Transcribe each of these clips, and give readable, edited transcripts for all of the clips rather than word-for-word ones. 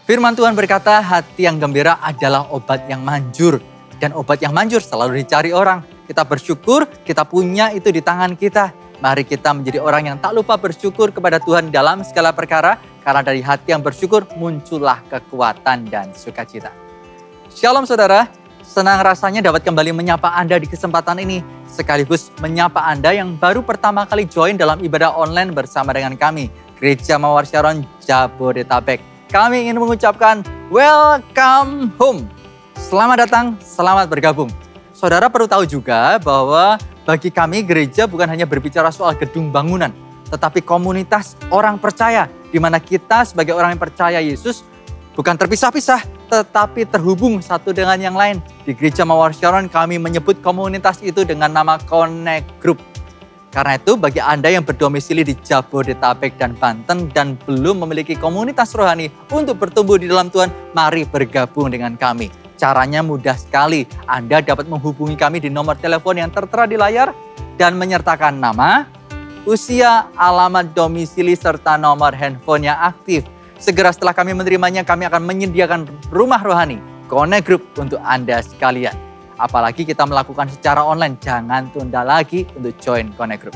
Firman Tuhan berkata, hati yang gembira adalah obat yang manjur. Dan obat yang manjur selalu dicari orang. Kita bersyukur, kita punya itu di tangan kita. Mari kita menjadi orang yang tak lupa bersyukur kepada Tuhan dalam segala perkara. Karena dari hati yang bersyukur muncullah kekuatan dan sukacita. Shalom saudara, senang rasanya dapat kembali menyapa Anda di kesempatan ini. Sekaligus menyapa Anda yang baru pertama kali join dalam ibadah online bersama dengan kami. Gereja Mawar Syaron Jabodetabek. Kami ingin mengucapkan welcome home. Selamat datang, selamat bergabung. Saudara perlu tahu juga bahwa bagi kami gereja bukan hanya berbicara soal gedung bangunan, tetapi komunitas orang percaya, di mana kita sebagai orang yang percaya Yesus bukan terpisah-pisah, tetapi terhubung satu dengan yang lain. Di Gereja Mawar Syaron kami menyebut komunitas itu dengan nama Connect Group. Karena itu bagi Anda yang berdomisili di Jabodetabek dan Banten dan belum memiliki komunitas rohani untuk bertumbuh di dalam Tuhan, mari bergabung dengan kami. Caranya mudah sekali. Anda dapat menghubungi kami di nomor telepon yang tertera di layar dan menyertakan nama, usia, alamat domisili, serta nomor handphone yang aktif. Segera setelah kami menerimanya, kami akan menyediakan rumah rohani, Connect Group untuk Anda sekalian. Apalagi kita melakukan secara online, jangan tunda lagi untuk join Connect Group.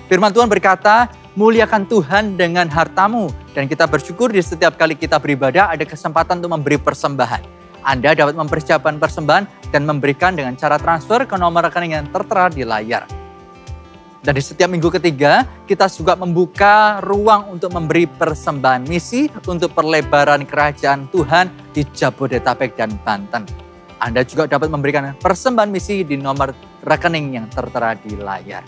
Firman Tuhan berkata, muliakan Tuhan dengan hartamu. Dan kita bersyukur di setiap kali kita beribadah ada kesempatan untuk memberi persembahan. Anda dapat mempersiapkan persembahan dan memberikan dengan cara transfer ke nomor rekening yang tertera di layar. Dan di setiap minggu ketiga, kita juga membuka ruang untuk memberi persembahan misi untuk perlebaran kerajaan Tuhan di Jabodetabek dan Banten. Anda juga dapat memberikan persembahan misi di nomor rekening yang tertera di layar.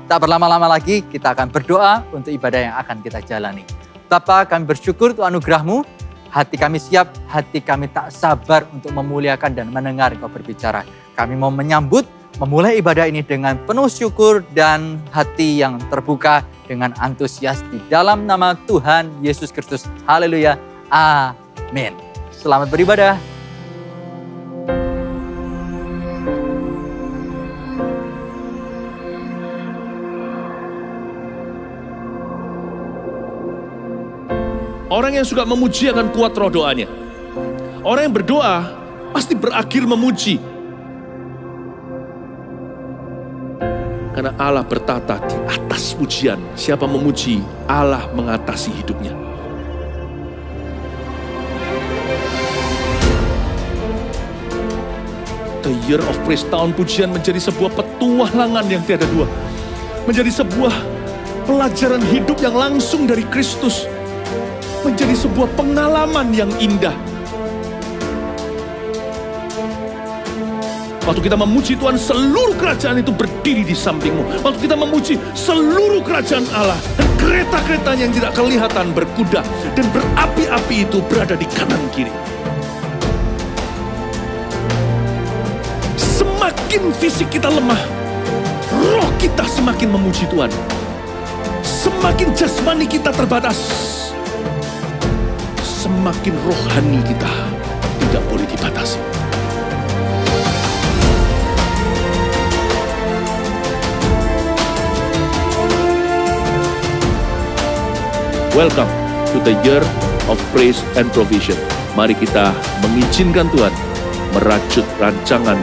Tak berlama-lama lagi, kita akan berdoa untuk ibadah yang akan kita jalani. Bapa, kami bersyukur untuk anugerah-Mu. Hati kami siap, hati kami tak sabar untuk memuliakan dan mendengar Engkau berbicara. Kami mau menyambut, memulai ibadah ini dengan penuh syukur dan hati yang terbuka dengan antusias di dalam nama Tuhan Yesus Kristus. Haleluya. Amin. Selamat beribadah. Orang yang suka memuji akan kuat roh doanya. Orang yang berdoa pasti berakhir memuji. Karena Allah bertata di atas pujian. Siapa memuji, Allah mengatasi hidupnya. The Year of Praise, tahun pujian menjadi sebuah petualangan yang tiada dua. Menjadi sebuah pelajaran hidup yang langsung dari Kristus. Menjadi sebuah pengalaman yang indah. Waktu kita memuji Tuhan, seluruh kerajaan itu berdiri di sampingmu. Waktu kita memuji, seluruh kerajaan Allah dan kereta-keretanya yang tidak kelihatan berkuda dan berapi-api itu berada di kanan kiri. Semakin fisik kita lemah, roh kita semakin memuji Tuhan. Semakin jasmani kita terbatas, semakin rohani kita tidak boleh dibatasi. Welcome to the Year of Praise and Provision. Mari kita mengizinkan Tuhan merajut rancangan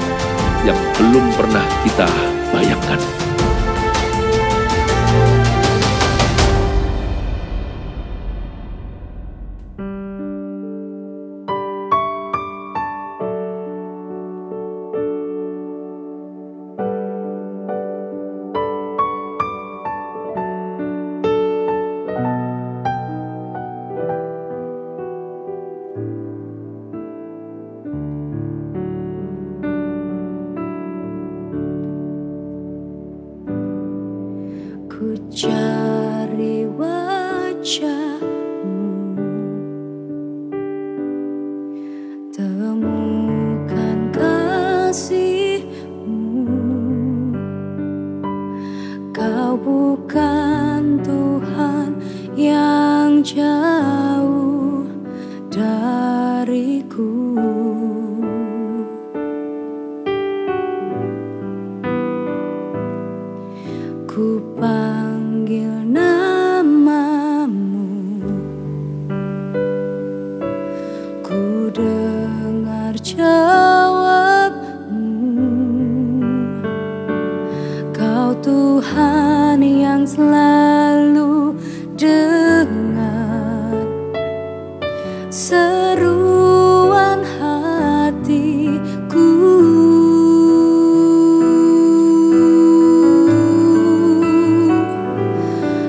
yang belum pernah kita bayangkan. Ku cari wajah-Mu, temukan kasih-Mu. Kau bukan Tuhan yang jauh dariku. Ku panggil namamu, jawab-Mu. Kau Tuhan yang selalu dengar seruan hatiku.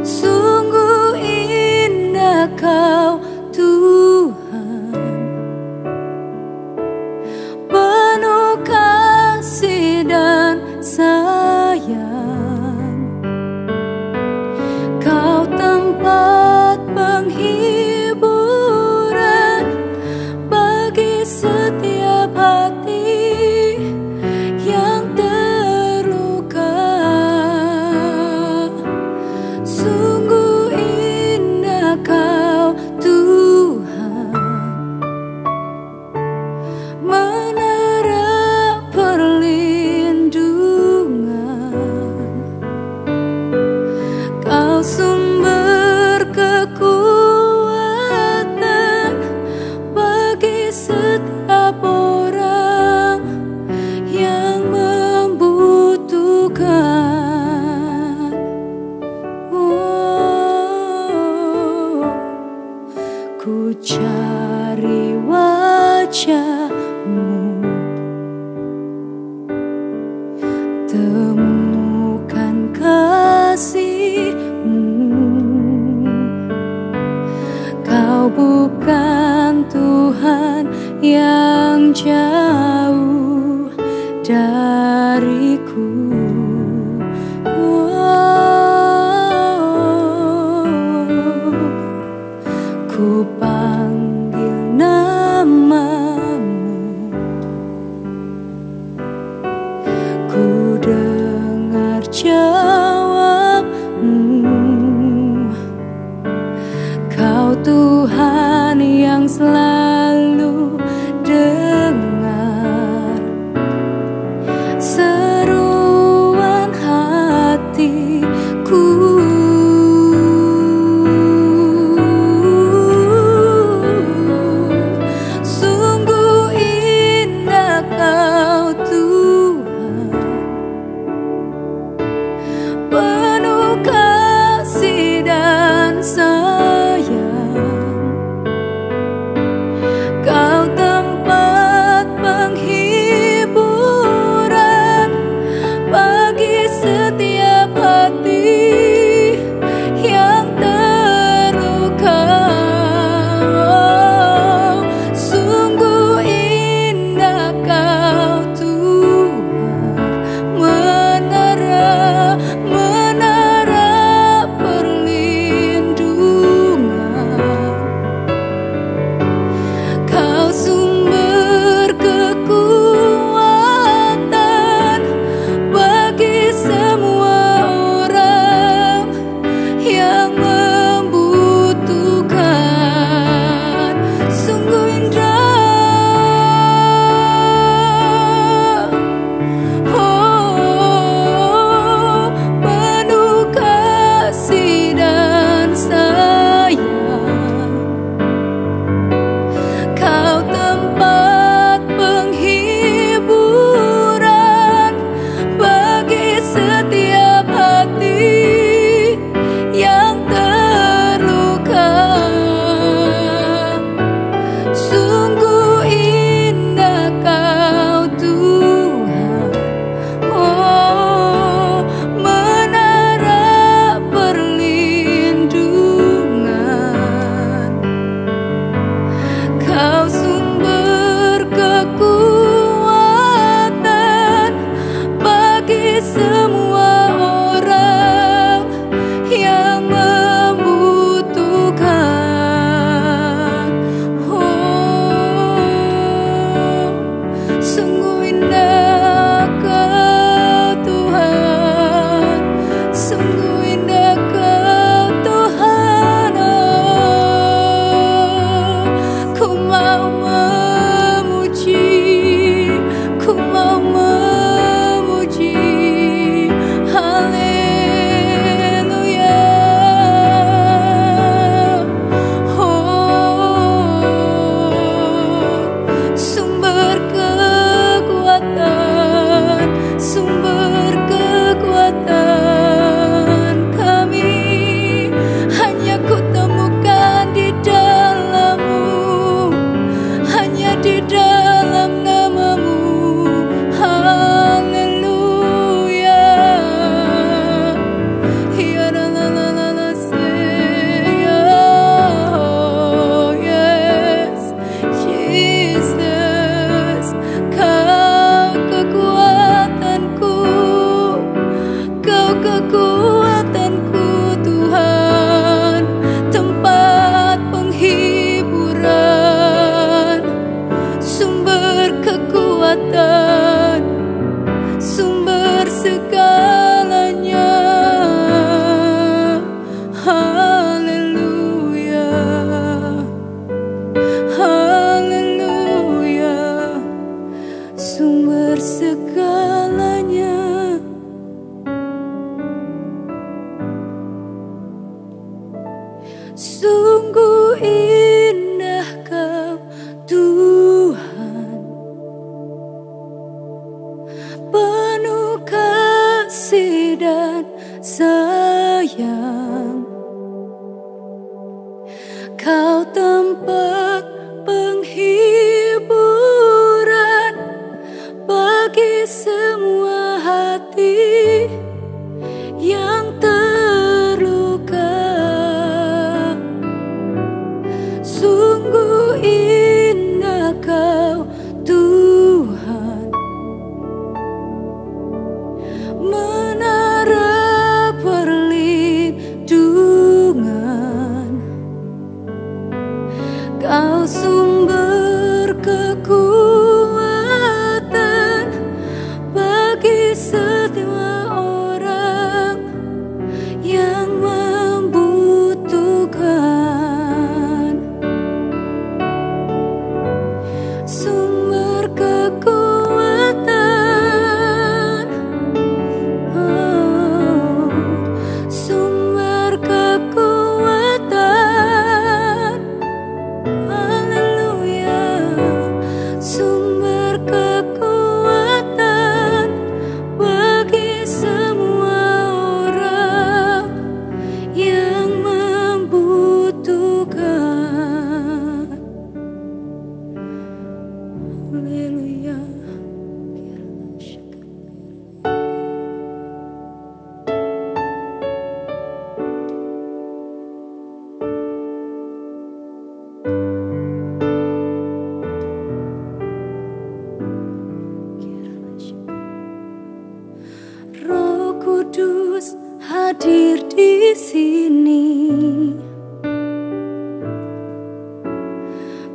Sungguh indah Kau Tuhan, penuh kasih dan sayang. Kau tempat penghiburan bagi setiap hati yang terluka. Sungguh indah Kau Tuhan, menara perlindungan. Kau sumber kekuatan bagi setiap orang yang membutuhkan. Oh, ku cari wajah-Mu, temukan kasih-Mu. Kau bukan Tuhan yang jauh dariku. Ku panggil nama-Mu, ku dengar jawab-Mu. Kau Tuhan yang selalu dengar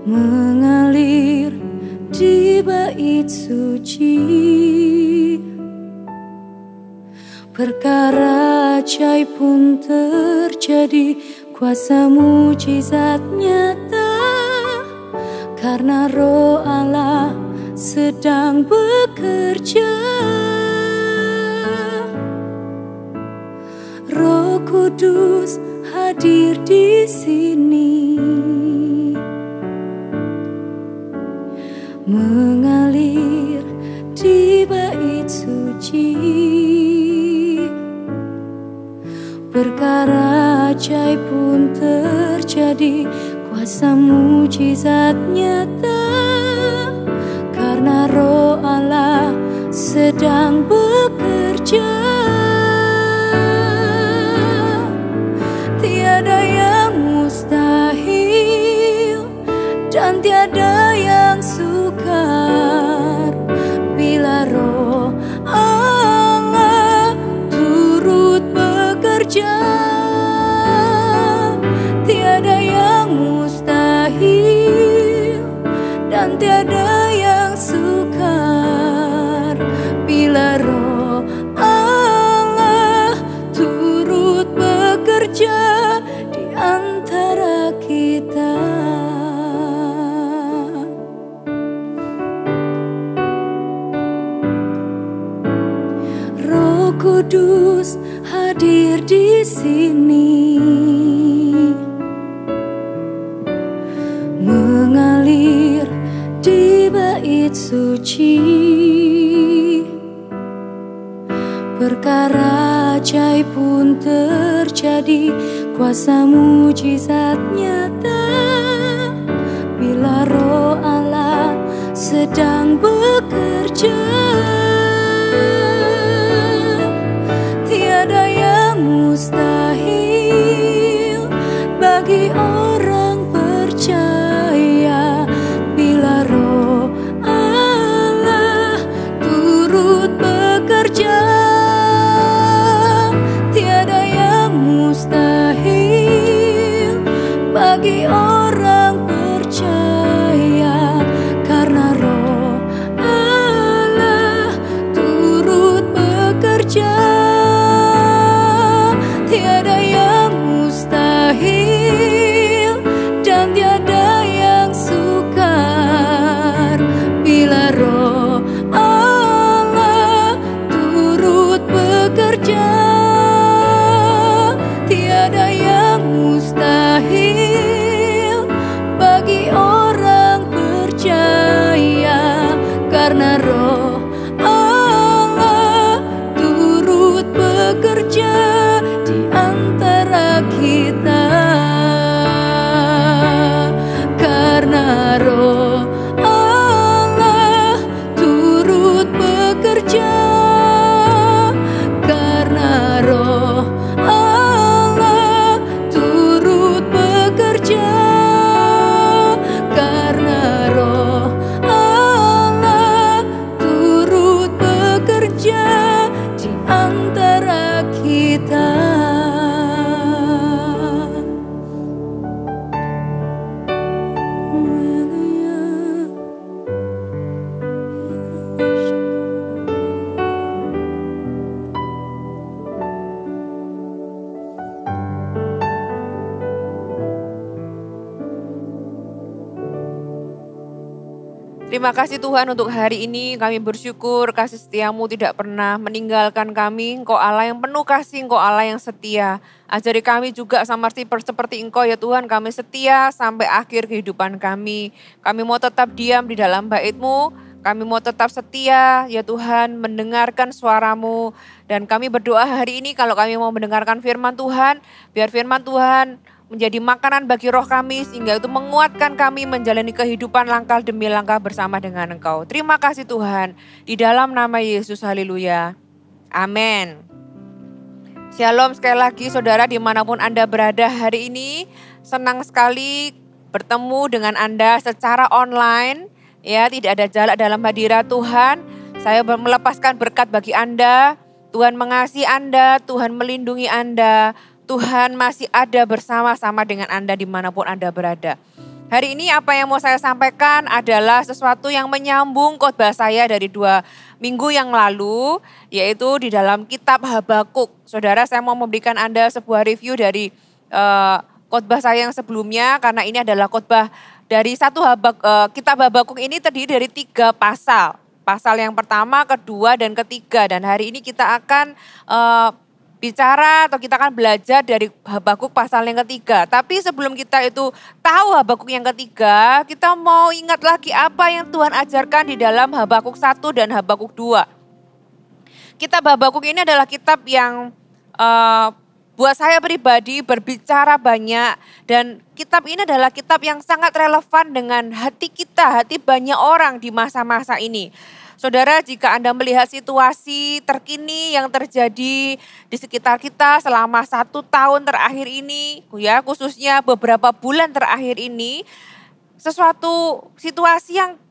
mengalir di bait suci. Perkara ajaib pun terjadi, kuasa mujizat nyata, karena Roh Allah sedang bekerja. Roh Kudus hadir di sini, mengalir di bait suci. Perkara ajaib pun terjadi, kuasa mujizat nyata, karena Roh Allah sedang bekerja. Tiada yang mustahil dan tiada yang sukar bila Roh Allah turut bekerja. Tiada yang mustahil dan tiada yang sukar bila Roh Allah turut bekerja di antara kita. Roh Kudus hadir di sini, mengalir di bait suci. Perkara ajaib pun terjadi, kuasa mujizat nyata, bila Roh Allah sedang bekerja. Tiada yang mustahil bagi orang percaya bila Roh Allah turut bekerja. Tiada yang mustahil bagi orang percaya, karena Roh Allah turut bekerja. Tiada yang mustahil dan tiada yang sukar bila Roh Allah turut bekerja. Tiada yang mustahil bagi orang percaya, karena Roh Allah turut bekerja di antara kita. Karena Roh Allah turut bekerja, karena Roh Allah turut bekerja, karena Roh Allah turut bekerja di antara kita. Terima kasih Tuhan untuk hari ini, kami bersyukur kasih setiamu tidak pernah meninggalkan kami. Engkau Allah yang penuh kasih, Engkau Allah yang setia. Ajari kami juga sama seperti Engkau ya Tuhan, kami setia sampai akhir kehidupan kami. Kami mau tetap diam di dalam bait-Mu, kami mau tetap setia ya Tuhan mendengarkan suara-Mu. Dan kami berdoa hari ini kalau kami mau mendengarkan firman Tuhan, biar firman Tuhan menjadi makanan bagi roh kami, sehingga itu menguatkan kami menjalani kehidupan langkah demi langkah bersama dengan Engkau. Terima kasih Tuhan, di dalam nama Yesus, haleluya. Amin. Shalom sekali lagi saudara dimanapun Anda berada hari ini. Senang sekali bertemu dengan Anda secara online. Ya, tidak ada jarak dalam hadirat Tuhan. Saya melepaskan berkat bagi Anda. Tuhan mengasihi Anda, Tuhan melindungi Anda. Tuhan masih ada bersama-sama dengan Anda dimanapun Anda berada. Hari ini apa yang mau saya sampaikan adalah sesuatu yang menyambung khotbah saya dari 2 minggu yang lalu, yaitu di dalam kitab Habakuk. Saudara, saya mau memberikan Anda sebuah review dari khotbah saya yang sebelumnya, karena ini adalah khotbah dari kitab Habakuk ini terdiri dari 3 pasal. Pasal yang pertama, kedua, dan ketiga. Dan hari ini kita akan bicara atau kita akan belajar dari Habakuk pasal yang ketiga. Tapi sebelum kita itu tahu Habakuk yang ketiga, kita mau ingat lagi apa yang Tuhan ajarkan di dalam Habakuk 1 dan Habakuk 2. Kitab Habakuk ini adalah kitab yang buat saya pribadi berbicara banyak, dan kitab ini adalah kitab yang sangat relevan dengan hati kita, hati banyak orang di masa-masa ini. Saudara, jika Anda melihat situasi terkini yang terjadi di sekitar kita selama 1 tahun terakhir ini, ya khususnya beberapa bulan terakhir ini, sesuatu situasi yang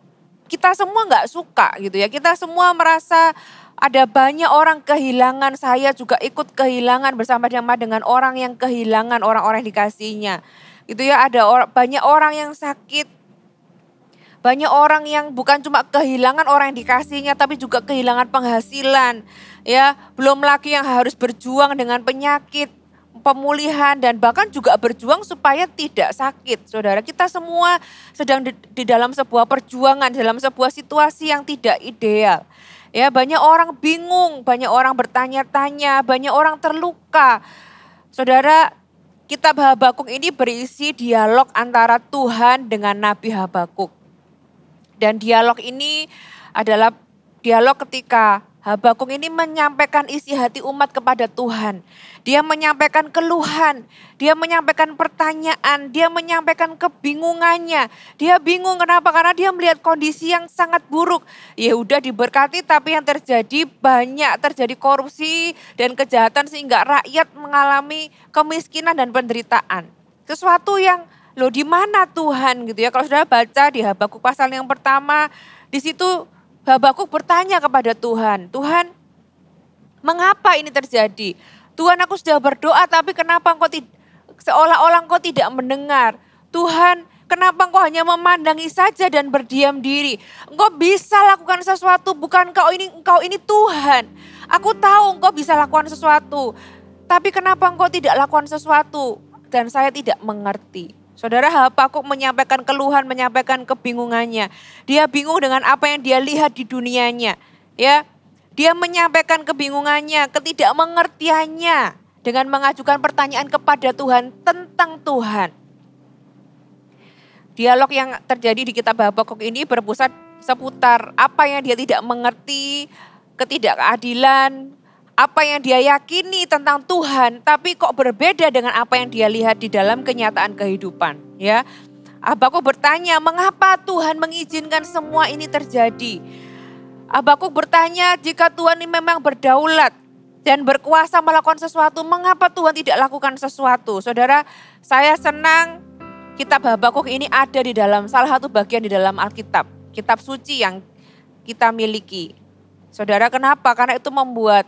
kita semua nggak suka gitu ya. Kita semua merasa ada banyak orang kehilangan, saya juga ikut kehilangan bersama-sama dengan orang yang kehilangan orang-orang yang dikasihinya. Gitu ya, ada banyak orang yang sakit. Banyak orang yang bukan cuma kehilangan orang yang dikasihnya, tapi juga kehilangan penghasilan. Ya, belum lagi yang harus berjuang dengan penyakit, pemulihan, dan bahkan juga berjuang supaya tidak sakit. Saudara, kita semua sedang di dalam sebuah perjuangan, dalam sebuah situasi yang tidak ideal. Ya, banyak orang bingung, banyak orang bertanya-tanya, banyak orang terluka. Saudara, kitab Habakuk ini berisi dialog antara Tuhan dengan Nabi Habakuk. Dan dialog ini adalah dialog ketika Habakuk ini menyampaikan isi hati umat kepada Tuhan. Dia menyampaikan keluhan, dia menyampaikan pertanyaan, dia menyampaikan kebingungannya. Dia bingung kenapa? Karena dia melihat kondisi yang sangat buruk. Ya udah diberkati, tapi yang terjadi banyak terjadi korupsi dan kejahatan sehingga rakyat mengalami kemiskinan dan penderitaan. Sesuatu yang loh, di mana Tuhan gitu ya. Kalau sudah baca di Habakuk pasal yang pertama, di situ Habakuk bertanya kepada Tuhan, Tuhan, mengapa ini terjadi? Tuhan, aku sudah berdoa tapi kenapa engkau seolah-olah engkau tidak mendengar? Tuhan, kenapa engkau hanya memandangi saja dan berdiam diri? Engkau bisa lakukan sesuatu, bukan engkau ini Tuhan. Aku tahu engkau bisa lakukan sesuatu, tapi kenapa engkau tidak lakukan sesuatu? Dan saya tidak mengerti. Saudara, Habakuk menyampaikan keluhan, menyampaikan kebingungannya. Dia bingung dengan apa yang dia lihat di dunianya. Ya, dia menyampaikan kebingungannya, ketidakmengertiannya dengan mengajukan pertanyaan kepada Tuhan tentang Tuhan. Dialog yang terjadi di kitab Habakuk ini berpusat seputar apa yang dia tidak mengerti, ketidakadilan, apa yang dia yakini tentang Tuhan, tapi kok berbeda dengan apa yang dia lihat di dalam kenyataan kehidupan. Ya, Habakuk bertanya, mengapa Tuhan mengizinkan semua ini terjadi? Habakuk bertanya, jika Tuhan ini memang berdaulat dan berkuasa melakukan sesuatu, mengapa Tuhan tidak lakukan sesuatu? Saudara, saya senang kitab Habakuk ini ada di dalam salah satu bagian di dalam Alkitab, kitab suci yang kita miliki. Saudara, kenapa? Karena itu membuat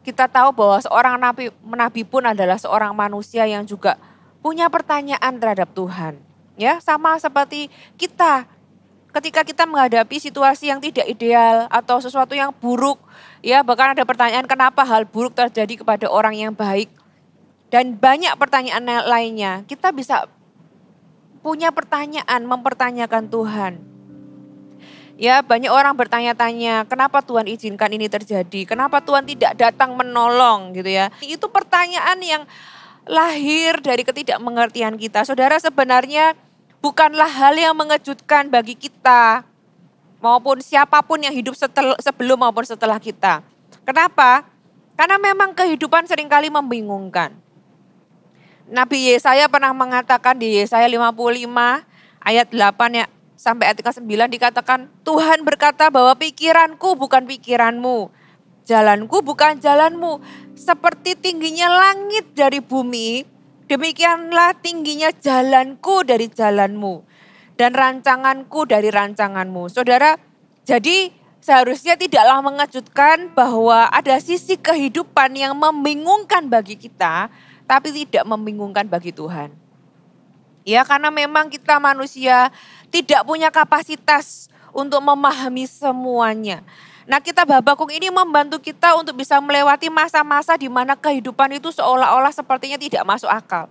kita tahu bahwa seorang nabi pun adalah seorang manusia yang juga punya pertanyaan terhadap Tuhan. Ya, sama seperti kita. Ketika kita menghadapi situasi yang tidak ideal atau sesuatu yang buruk, ya bahkan ada pertanyaan kenapa hal buruk terjadi kepada orang yang baik. Dan banyak pertanyaan lainnya. Kita bisa punya pertanyaan, mempertanyakan Tuhan. Ya, banyak orang bertanya-tanya, kenapa Tuhan izinkan ini terjadi? Kenapa Tuhan tidak datang menolong gitu ya? Itu pertanyaan yang lahir dari ketidakmengertian kita. Saudara, sebenarnya bukanlah hal yang mengejutkan bagi kita maupun siapapun yang hidup sebelum maupun setelah kita. Kenapa? Karena memang kehidupan seringkali membingungkan. Nabi Yesaya pernah mengatakan di Yesaya 55 ayat 8 ya, sampai ayat 9 dikatakan, Tuhan berkata bahwa pikiranku bukan pikiranmu, jalanku bukan jalanmu. Seperti tingginya langit dari bumi, demikianlah tingginya jalanku dari jalanmu, dan rancanganku dari rancanganmu. Saudara, jadi seharusnya tidaklah mengejutkan bahwa ada sisi kehidupan yang membingungkan bagi kita, tapi tidak membingungkan bagi Tuhan. Ya, karena memang kita manusia tidak punya kapasitas untuk memahami semuanya. Nah, kitab Habakuk ini membantu kita untuk bisa melewati masa-masa di mana kehidupan itu seolah-olah sepertinya tidak masuk akal.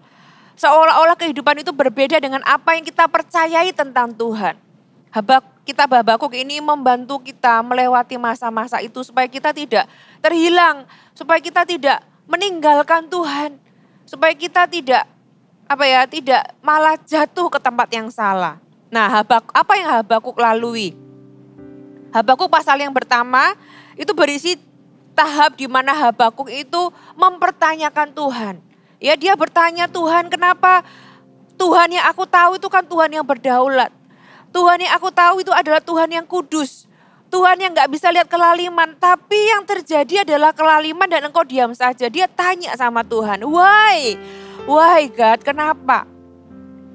Seolah-olah kehidupan itu berbeda dengan apa yang kita percayai tentang Tuhan. Kitab Habakuk ini membantu kita melewati masa-masa itu supaya kita tidak terhilang, supaya kita tidak meninggalkan Tuhan, supaya kita tidak malah jatuh ke tempat yang salah. Nah, apa yang Habakuk lalui? Habakuk pasal yang pertama itu berisi tahap di mana Habakuk itu mempertanyakan Tuhan. Ya, dia bertanya, Tuhan, kenapa Tuhan yang aku tahu itu kan Tuhan yang berdaulat. Tuhan yang aku tahu itu adalah Tuhan yang kudus. Tuhan yang gak bisa lihat kelaliman. Tapi yang terjadi adalah kelaliman dan engkau diam saja. Dia tanya sama Tuhan, why God, kenapa?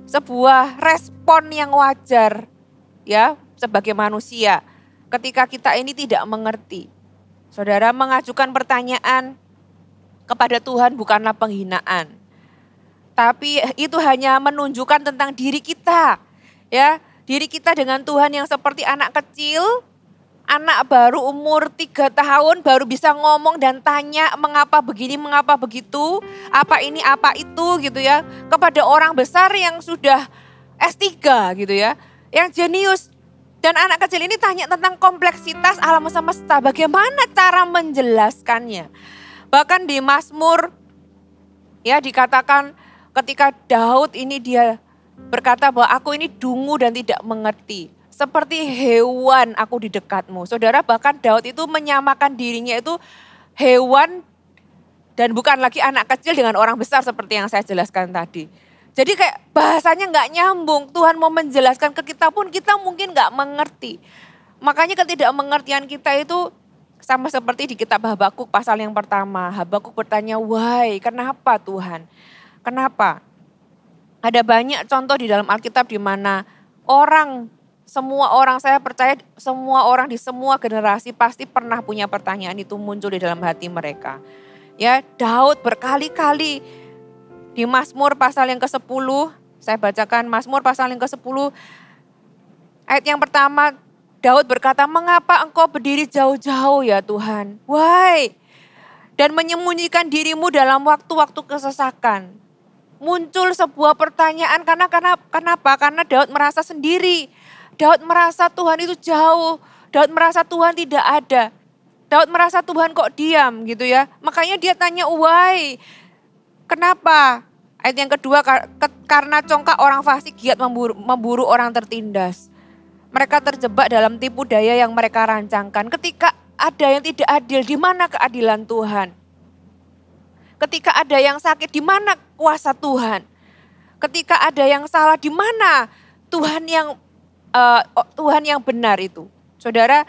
Sebuah respon yang wajar ya sebagai manusia ketika kita ini tidak mengerti. Saudara, mengajukan pertanyaan kepada Tuhan bukanlah penghinaan. Tapi itu hanya menunjukkan tentang diri kita. Ya, diri kita dengan Tuhan yang seperti anak kecil, anak baru umur 3 tahun baru bisa ngomong dan tanya mengapa begini, mengapa begitu, apa ini, apa itu gitu ya. Kepada orang besar yang sudah S3 gitu ya, yang jenius. Dan anak kecil ini tanya tentang kompleksitas alam semesta, bagaimana cara menjelaskannya. Bahkan di Mazmur ya dikatakan ketika Daud ini dia berkata bahwa aku ini dungu dan tidak mengerti. Seperti hewan aku di dekatmu. Saudara, bahkan Daud itu menyamakan dirinya itu hewan dan bukan lagi anak kecil dengan orang besar seperti yang saya jelaskan tadi. Jadi kayak bahasanya gak nyambung. Tuhan mau menjelaskan ke kita pun kita mungkin gak mengerti. Makanya ketidakmengertian kita itu sama seperti di kitab Habakuk pasal yang pertama. Habakuk bertanya, why? Kenapa Tuhan? Kenapa? Ada banyak contoh di dalam Alkitab di mana semua orang, saya percaya semua orang di semua generasi pasti pernah punya pertanyaan itu muncul di dalam hati mereka. Ya, Daud berkali-kali di Mazmur pasal yang ke-10, saya bacakan Mazmur pasal yang ke-10, ayat yang pertama, Daud berkata, mengapa engkau berdiri jauh-jauh ya Tuhan? Why? Dan menyembunyikan dirimu dalam waktu-waktu kesesakan. Muncul sebuah pertanyaan kenapa? Karena Daud merasa sendiri. Daud merasa Tuhan itu jauh. Daud merasa Tuhan tidak ada. Daud merasa Tuhan kok diam gitu ya. Makanya dia tanya why? Kenapa? Ayat yang kedua, karena congkak orang fasik giat memburu orang tertindas. Mereka terjebak dalam tipu daya yang mereka rancangkan. Ketika ada yang tidak adil, di mana keadilan Tuhan? Ketika ada yang sakit, di mana kuasa Tuhan? Ketika ada yang salah, di mana Tuhan yang benar itu? Saudara,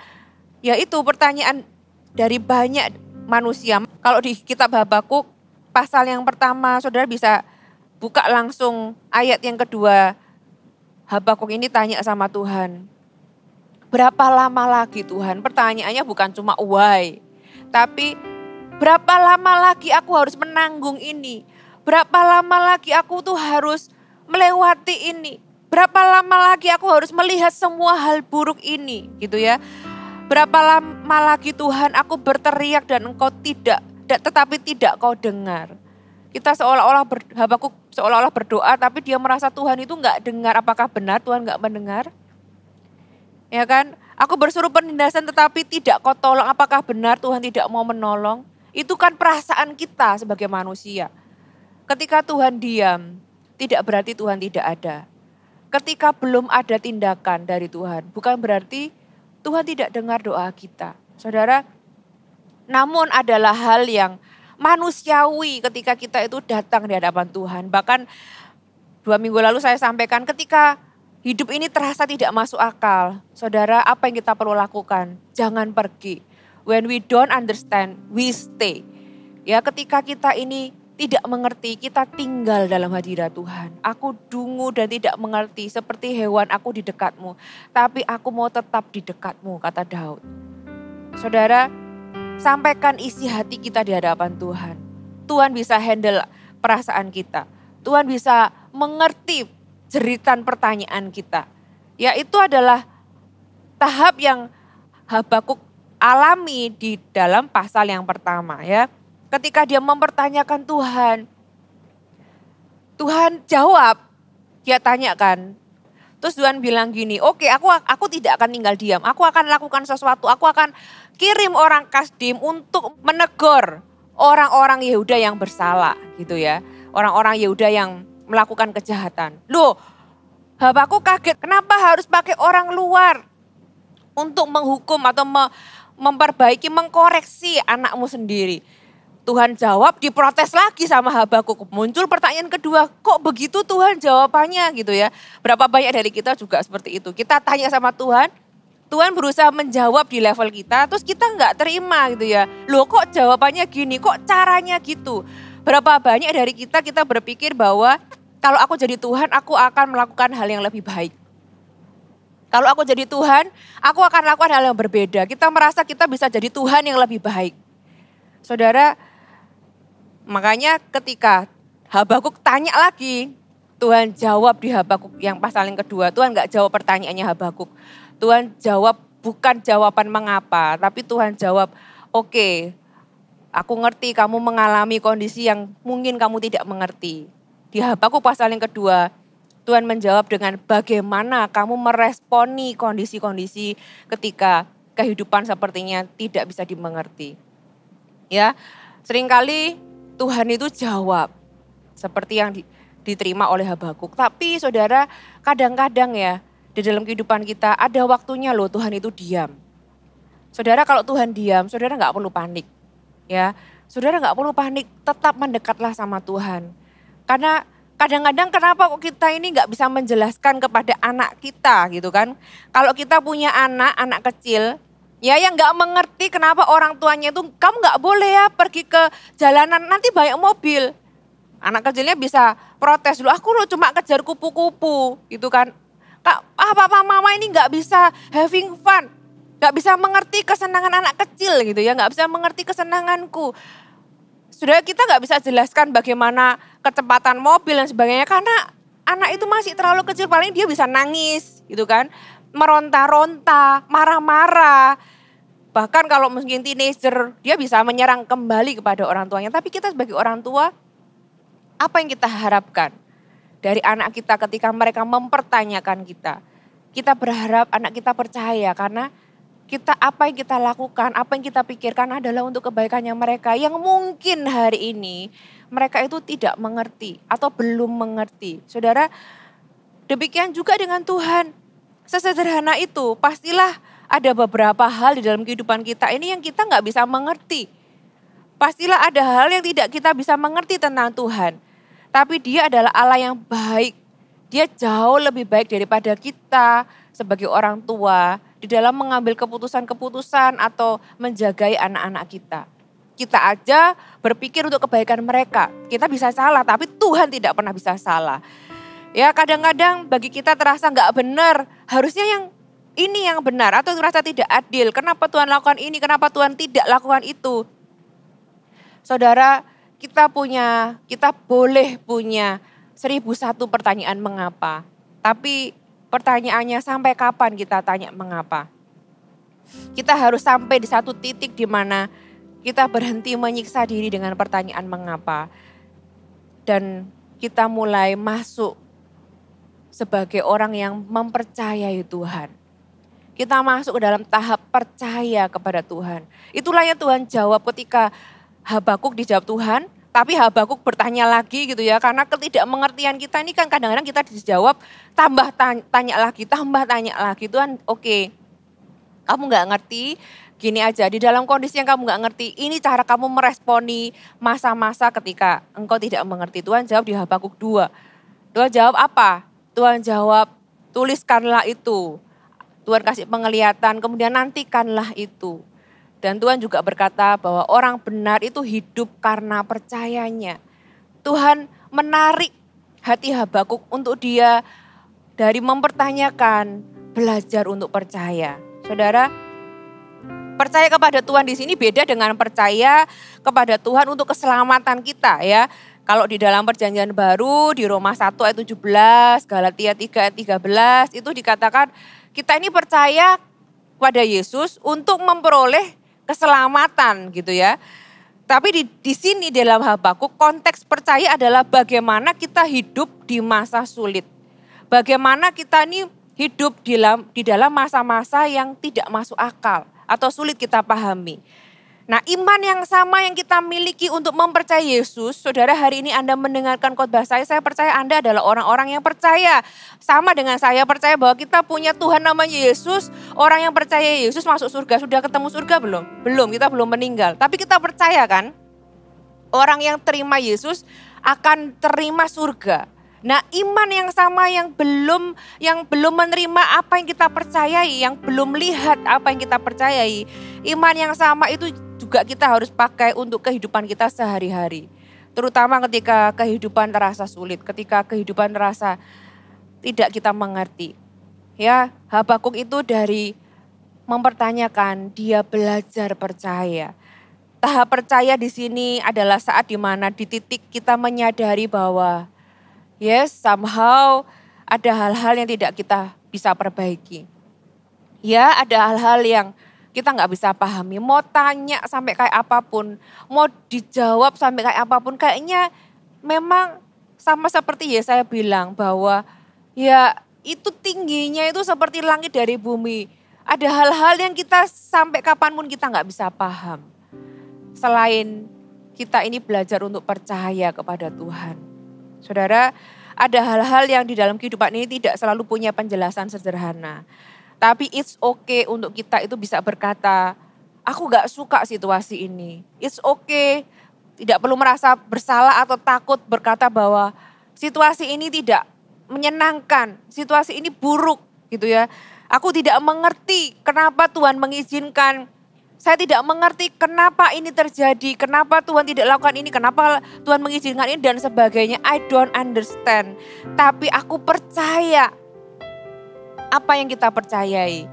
ya itu pertanyaan dari banyak manusia. Kalau di kitab Habakuk pasal yang pertama, saudara bisa buka langsung ayat yang kedua. Habakuk ini tanya sama Tuhan, berapa lama lagi Tuhan? Pertanyaannya bukan cuma why, tapi berapa lama lagi aku harus menanggung ini? Berapa lama lagi aku tuh harus melewati ini? Berapa lama lagi aku harus melihat semua hal buruk ini gitu ya? Berapa lama lagi Tuhan aku berteriak dan engkau tetapi tidak kau dengar? Kita Habakuk seolah-olah berdoa tapi dia merasa Tuhan itu enggak dengar. Apakah benar Tuhan enggak mendengar? Ya kan? Aku bersuruh penindasan tetapi tidak kau tolong. Apakah benar Tuhan tidak mau menolong? Itu kan perasaan kita sebagai manusia. Ketika Tuhan diam, tidak berarti Tuhan tidak ada. Ketika belum ada tindakan dari Tuhan, bukan berarti Tuhan tidak dengar doa kita. Saudara, namun adalah hal yang manusiawi ketika kita itu datang di hadapan Tuhan. Bahkan 2 minggu lalu saya sampaikan ketika hidup ini terasa tidak masuk akal. Saudara, apa yang kita perlu lakukan? Jangan pergi. When we don't understand, we stay. Ya, ketika kita ini tidak mengerti, kita tinggal dalam hadirat Tuhan. Aku dungu dan tidak mengerti, seperti hewan aku di dekatmu. Tapi aku mau tetap di dekatmu, kata Daud. Saudara, sampaikan isi hati kita di hadapan Tuhan. Tuhan bisa handle perasaan kita. Tuhan bisa mengerti jeritan pertanyaan kita. Ya itu adalah tahap yang Habakuk alami di dalam pasal yang pertama ya. Ketika dia mempertanyakan Tuhan, Tuhan jawab, dia tanyakan. Terus Tuhan bilang gini, oke, aku tidak akan tinggal diam, aku akan lakukan sesuatu, aku akan kirim orang Kasdim untuk menegur orang-orang Yehuda yang bersalah gitu ya. Orang-orang Yehuda yang melakukan kejahatan. Loh, Habakuk kaget, kenapa harus pakai orang luar untuk menghukum atau memperbaiki, mengkoreksi anakmu sendiri? Tuhan jawab, diprotes lagi sama Habakuk. Muncul pertanyaan kedua, kok begitu Tuhan jawabannya gitu ya. Berapa banyak dari kita juga seperti itu. Kita tanya sama Tuhan, Tuhan berusaha menjawab di level kita, terus kita nggak terima gitu ya. Loh kok jawabannya gini, kok caranya gitu. Berapa banyak dari kita berpikir bahwa kalau aku jadi Tuhan, aku akan melakukan hal yang lebih baik. Kalau aku jadi Tuhan, aku akan lakukan hal yang berbeda. Kita merasa kita bisa jadi Tuhan yang lebih baik. Saudara, makanya ketika Habakuk tanya lagi, Tuhan jawab di Habakuk yang pasal yang kedua. Tuhan gak jawab pertanyaannya Habakuk. Tuhan jawab bukan jawaban mengapa, tapi Tuhan jawab, oke, aku ngerti kamu mengalami kondisi yang mungkin kamu tidak mengerti. Di Habakuk pasal yang kedua, Tuhan menjawab dengan bagaimana kamu meresponi kondisi-kondisi ketika kehidupan sepertinya tidak bisa dimengerti. Ya, seringkali Tuhan itu jawab seperti yang diterima oleh Habakuk. Tapi saudara, kadang-kadang ya di dalam kehidupan kita ada waktunya loh Tuhan itu diam. Saudara, kalau Tuhan diam, saudara nggak perlu panik. Ya, saudara nggak perlu panik, tetap mendekatlah sama Tuhan. Karena kadang-kadang kenapa kok kita ini nggak bisa menjelaskan kepada anak kita gitu kan. Kalau kita punya anak kecil, ya yang nggak mengerti kenapa orang tuanya itu, kamu nggak boleh ya pergi ke jalanan, nanti banyak mobil. Anak kecilnya bisa protes dulu, aku loh cuma kejar kupu-kupu gitu kan. Papa mama ini nggak bisa having fun, nggak bisa mengerti kesenangan anak kecil gitu ya, nggak bisa mengerti kesenanganku. Sudah kita nggak bisa jelaskan bagaimana kecepatan mobil dan sebagainya karena anak itu masih terlalu kecil, paling dia bisa nangis gitu kan, meronta-ronta, marah-marah. Bahkan kalau mungkin teenager dia bisa menyerang kembali kepada orang tuanya. Tapi kita sebagai orang tua, apa yang kita harapkan dari anak kita ketika mereka mempertanyakan kita? Kita berharap anak kita percaya karena apa yang kita lakukan, apa yang kita pikirkan adalah untuk kebaikannya mereka yang mungkin hari ini mereka itu tidak mengerti atau belum mengerti. Saudara, demikian juga dengan Tuhan. Sesederhana itu, pastilah ada beberapa hal di dalam kehidupan kita ini yang kita nggak bisa mengerti. Pastilah ada hal yang tidak kita bisa mengerti tentang Tuhan. Tapi Dia adalah Allah yang baik. Dia jauh lebih baik daripada kita sebagai orang tua di dalam mengambil keputusan-keputusan atau menjagai anak-anak kita. Kita aja berpikir untuk kebaikan mereka. Kita bisa salah, tapi Tuhan tidak pernah bisa salah. Ya kadang-kadang bagi kita terasa nggak benar, harusnya yang ini yang benar atau terasa tidak adil. Kenapa Tuhan lakukan ini, kenapa Tuhan tidak lakukan itu. Saudara, kita boleh punya 1001 pertanyaan mengapa. Tapi pertanyaannya sampai kapan kita tanya mengapa? Kita harus sampai di satu titik di mana kita berhenti menyiksa diri dengan pertanyaan mengapa. Dan kita mulai masuk sebagai orang yang mempercayai Tuhan. Kita masuk ke dalam tahap percaya kepada Tuhan. Itulah yang Tuhan jawab ketika Habakuk dijawab Tuhan. Tapi Habakuk bertanya lagi gitu ya. Karena ketidakmengertian kita ini kan kadang-kadang kita dijawab tambah tanya lagi. Tuhan oke, kamu gak ngerti. Gini aja, di dalam kondisi yang kamu gak ngerti. Ini cara kamu meresponi masa-masa ketika engkau tidak mengerti. Tuhan jawab di Habakuk 2. Tuhan jawab apa? Tuhan jawab tuliskanlah itu. Tuhan kasih penglihatan, kemudian nantikanlah itu. Dan Tuhan juga berkata bahwa orang benar itu hidup karena percayanya. Tuhan menarik hati Habakuk untuk dia dari mempertanyakan, belajar untuk percaya. Saudara, percaya kepada Tuhan di sini beda dengan percaya kepada Tuhan untuk keselamatan kita ya. Kalau di dalam perjanjian baru di Roma 1 ayat 17, Galatia 3 ayat 13 itu dikatakan kita ini percaya kepada Yesus untuk memperoleh keselamatan gitu ya. Tapi di sini dalam Habakuk konteks percaya adalah bagaimana kita hidup di masa sulit. Bagaimana kita ini hidup di dalam masa-masa yang tidak masuk akal atau sulit kita pahami. Nah, iman yang sama yang kita miliki untuk mempercayai Yesus, saudara hari ini Anda mendengarkan khotbah saya percaya Anda adalah orang-orang yang percaya. Sama dengan saya percaya bahwa kita punya Tuhan namanya Yesus, orang yang percaya Yesus masuk surga. Sudah ketemu surga belum? Belum, kita belum meninggal. Tapi kita percaya kan, orang yang terima Yesus akan terima surga. Nah, iman yang sama yang belum menerima apa yang kita percayai, yang belum lihat apa yang kita percayai, iman yang sama itu juga kita harus pakai untuk kehidupan kita sehari-hari. Terutama ketika kehidupan terasa sulit, ketika kehidupan terasa tidak kita mengerti. Ya, Habakuk itu dari mempertanyakan, dia belajar percaya. Tahap percaya di sini adalah saat dimana di titik kita menyadari bahwa yes, somehow ada hal-hal yang tidak kita bisa perbaiki. Ya, ada hal-hal yang kita nggak bisa pahami. Mau tanya sampai kayak apapun, mau dijawab sampai kayak apapun, kayaknya memang sama seperti ya saya bilang bahwa ya itu tingginya itu seperti langit dari bumi. Ada hal-hal yang kita sampai kapanpun kita nggak bisa paham. Selain kita ini belajar untuk percaya kepada Tuhan. Saudara, ada hal-hal yang di dalam kehidupan ini tidak selalu punya penjelasan sederhana. Tapi it's okay untuk kita itu bisa berkata, aku gak suka situasi ini. It's okay, tidak perlu merasa bersalah atau takut berkata bahwa situasi ini tidak menyenangkan, situasi ini buruk gitu ya. Aku tidak mengerti kenapa Tuhan mengizinkan. Saya tidak mengerti kenapa ini terjadi, kenapa Tuhan tidak lakukan ini, kenapa Tuhan mengizinkan ini dan sebagainya. I don't understand. Tapi aku percaya apa yang kita percayai.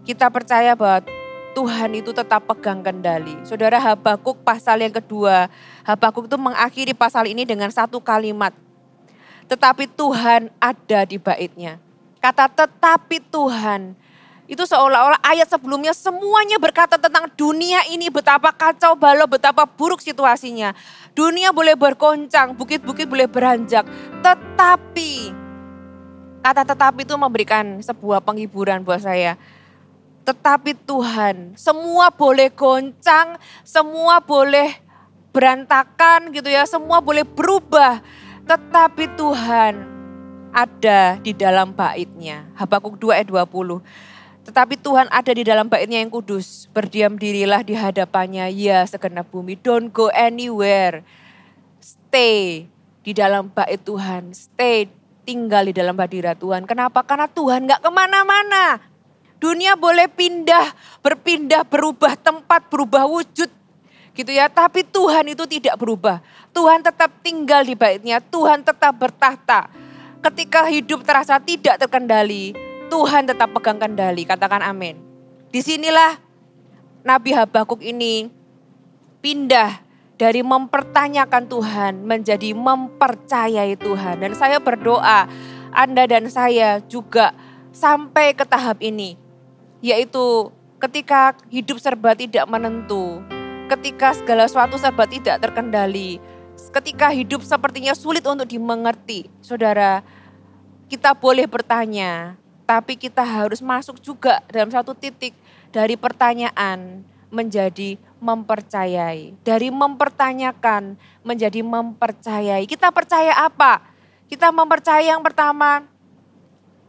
Kita percaya bahwa Tuhan itu tetap pegang kendali. Saudara, Habakuk pasal yang kedua. Habakuk itu mengakhiri pasal ini dengan satu kalimat. Tetapi Tuhan ada di baitnya. Kata tetapi Tuhan. Itu seolah-olah ayat sebelumnya semuanya berkata tentang dunia ini betapa kacau balau, betapa buruk situasinya. Dunia boleh bergoncang, bukit-bukit boleh beranjak. Tetapi, kata tetapi itu memberikan sebuah penghiburan buat saya. Tetapi Tuhan, semua boleh goncang, semua boleh berantakan gitu ya, semua boleh berubah. Tetapi Tuhan ada di dalam baitnya. Habakuk 2 ayat 20. Tetapi Tuhan ada di dalam baitnya yang kudus. Berdiam dirilah di hadapannya, ya segenap bumi. Don't go anywhere. Stay di dalam bait Tuhan. Stay, tinggal di dalam hadirat Tuhan. Kenapa? Karena Tuhan gak kemana-mana. Dunia boleh berpindah, berubah tempat, berubah wujud. Gitu ya, tapi Tuhan itu tidak berubah. Tuhan tetap tinggal di baitnya, Tuhan tetap bertahta. Ketika hidup terasa tidak terkendali, Tuhan tetap pegang kendali, katakan amin. Disinilah Nabi Habakuk ini pindah dari mempertanyakan Tuhan menjadi mempercayai Tuhan. Dan saya berdoa Anda dan saya juga sampai ke tahap ini. Yaitu ketika hidup serba tidak menentu, ketika segala sesuatu serba tidak terkendali, ketika hidup sepertinya sulit untuk dimengerti. Saudara, kita boleh bertanya, tapi kita harus masuk juga dalam satu titik dari pertanyaan menjadi mempercayai. Dari mempertanyakan menjadi mempercayai. Kita percaya apa? Kita mempercayai yang pertama,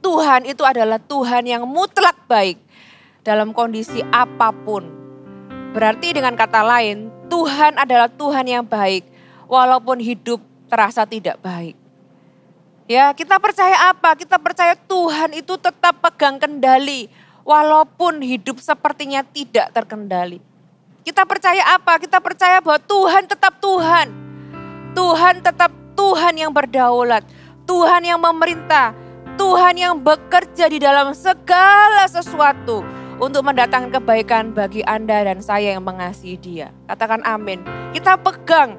Tuhan itu adalah Tuhan yang mutlak baik dalam kondisi apapun. Berarti dengan kata lain, Tuhan adalah Tuhan yang baik walaupun hidup terasa tidak baik. Ya, kita percaya apa? Kita percaya Tuhan itu tetap pegang kendali walaupun hidup sepertinya tidak terkendali. Kita percaya apa? Kita percaya bahwa Tuhan tetap Tuhan. Tuhan tetap Tuhan yang berdaulat. Tuhan yang memerintah. Tuhan yang bekerja di dalam segala sesuatu untuk mendatangkan kebaikan bagi Anda dan saya yang mengasihi Dia. Katakan amin. Kita pegang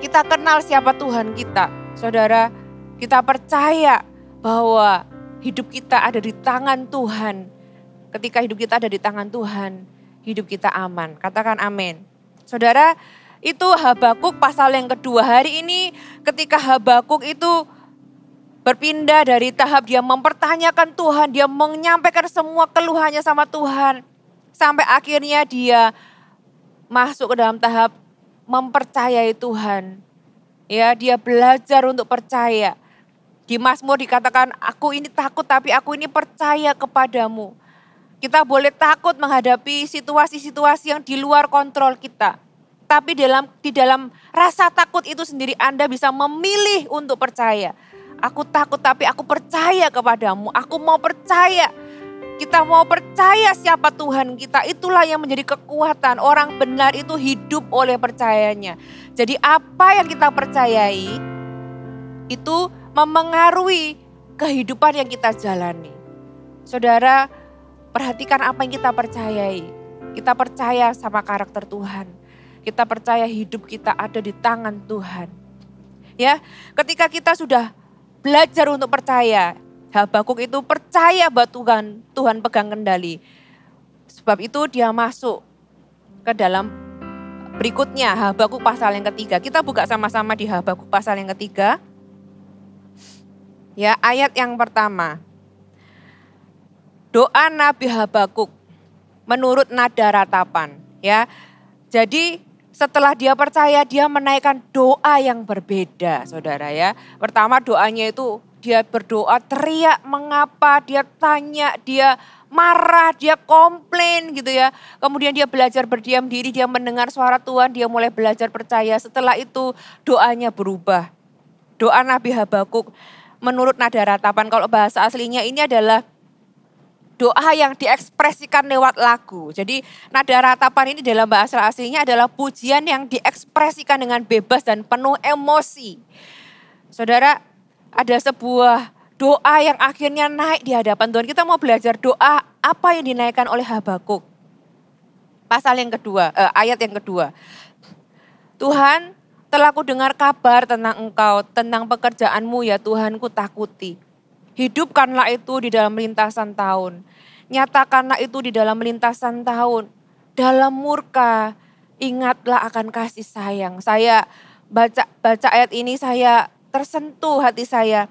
Kita kenal siapa Tuhan kita. Saudara, kita percaya bahwa hidup kita ada di tangan Tuhan. Ketika hidup kita ada di tangan Tuhan, hidup kita aman. Katakan amin. Saudara, itu Habakuk pasal yang kedua. Hari ini ketika Habakuk itu berpindah dari tahap dia mempertanyakan Tuhan, dia menyampaikan semua keluhannya sama Tuhan. Sampai akhirnya dia masuk ke dalam tahap mempercayai Tuhan. Ya, dia belajar untuk percaya. Di Mazmur dikatakan, aku ini takut tapi aku ini percaya kepadamu. Kita boleh takut menghadapi situasi-situasi yang di luar kontrol kita. Tapi di dalam rasa takut itu sendiri Anda bisa memilih untuk percaya. Aku takut tapi aku percaya kepadamu. Aku mau percaya. Kita mau percaya siapa Tuhan kita. Itulah yang menjadi kekuatan. Orang benar itu hidup oleh percayanya. Jadi apa yang kita percayai itu memengaruhi kehidupan yang kita jalani. Saudara, perhatikan apa yang kita percayai. Kita percaya sama karakter Tuhan. Kita percaya hidup kita ada di tangan Tuhan. Ya, ketika kita sudah belajar untuk percaya, Habakuk itu percaya bahwa Tuhan pegang kendali. Sebab itu dia masuk ke dalam berikutnya, Habakuk pasal yang ketiga. Kita buka sama-sama di Habakuk pasal yang ketiga. Ya, ayat yang pertama. Doa Nabi Habakuk menurut nada ratapan. Ya, jadi setelah dia percaya, dia menaikkan doa yang berbeda, saudara ya. Pertama doanya itu dia berdoa teriak mengapa, dia tanya, dia marah, dia komplain gitu ya. Kemudian dia belajar berdiam diri, dia mendengar suara Tuhan, dia mulai belajar percaya. Setelah itu doanya berubah. Doa Nabi Habakuk menurut nada ratapan, kalau bahasa aslinya ini adalah doa yang diekspresikan lewat lagu. Jadi nada ratapan ini dalam bahasa aslinya adalah pujian yang diekspresikan dengan bebas dan penuh emosi. Saudara, ada sebuah doa yang akhirnya naik di hadapan Tuhan. Kita mau belajar doa apa yang dinaikkan oleh Habakuk. Pasal yang kedua, ayat yang kedua. Tuhan, telah ku dengar kabar tentang Engkau, tentang pekerjaanmu ya Tuhan, ku takuti. Hidupkanlah itu di dalam lintasan tahun. Nyatakanlah itu di dalam lintasan tahun. Dalam murka, ingatlah akan kasih sayang. Saya baca ayat ini, saya tersentuh hati saya.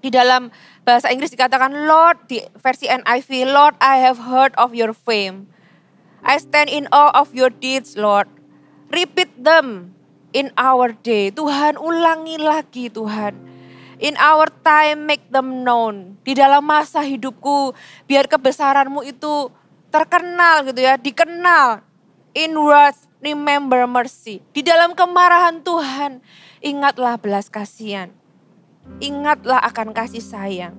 Di dalam bahasa Inggris dikatakan, Lord, di versi NIV, Lord, I have heard of your fame. I stand in awe of your deeds, Lord. Repeat them in our day. Tuhan, ulangi lagi Tuhan. In our time make them known. Di dalam masa hidupku biar kebesaranmu itu terkenal gitu ya, dikenal. In wrath remember mercy. Di dalam kemarahan Tuhan ingatlah belas kasihan. Ingatlah akan kasih sayang.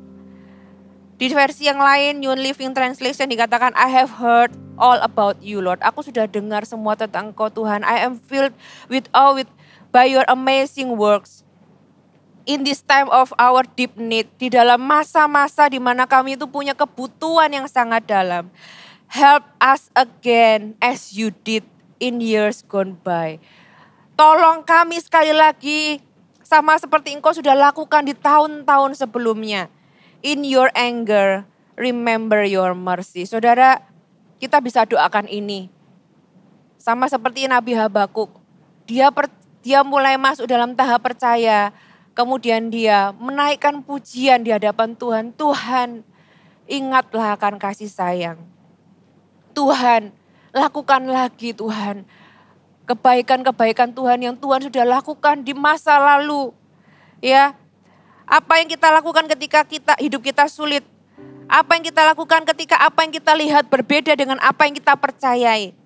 Di versi yang lain New Living Translation dikatakan I have heard all about you Lord. Aku sudah dengar semua tentang Engkau Tuhan. I am filled with awe by your amazing works. In this time of our deep need, di dalam masa-masa di mana kami itu punya kebutuhan yang sangat dalam. Help us again as you did in years gone by. Tolong kami sekali lagi sama seperti Engkau sudah lakukan di tahun-tahun sebelumnya. In your anger, remember your mercy. Saudara, kita bisa doakan ini. Sama seperti Nabi Habakuk, dia mulai masuk dalam tahap percaya. Kemudian dia menaikkan pujian di hadapan Tuhan. Tuhan, ingatlah akan kasih sayang. Tuhan, lakukan lagi Tuhan. Kebaikan-kebaikan Tuhan yang Tuhan sudah lakukan di masa lalu. Ya, apa yang kita lakukan ketika hidup kita sulit. Apa yang kita lakukan ketika apa yang kita lihat berbeda dengan apa yang kita percayai.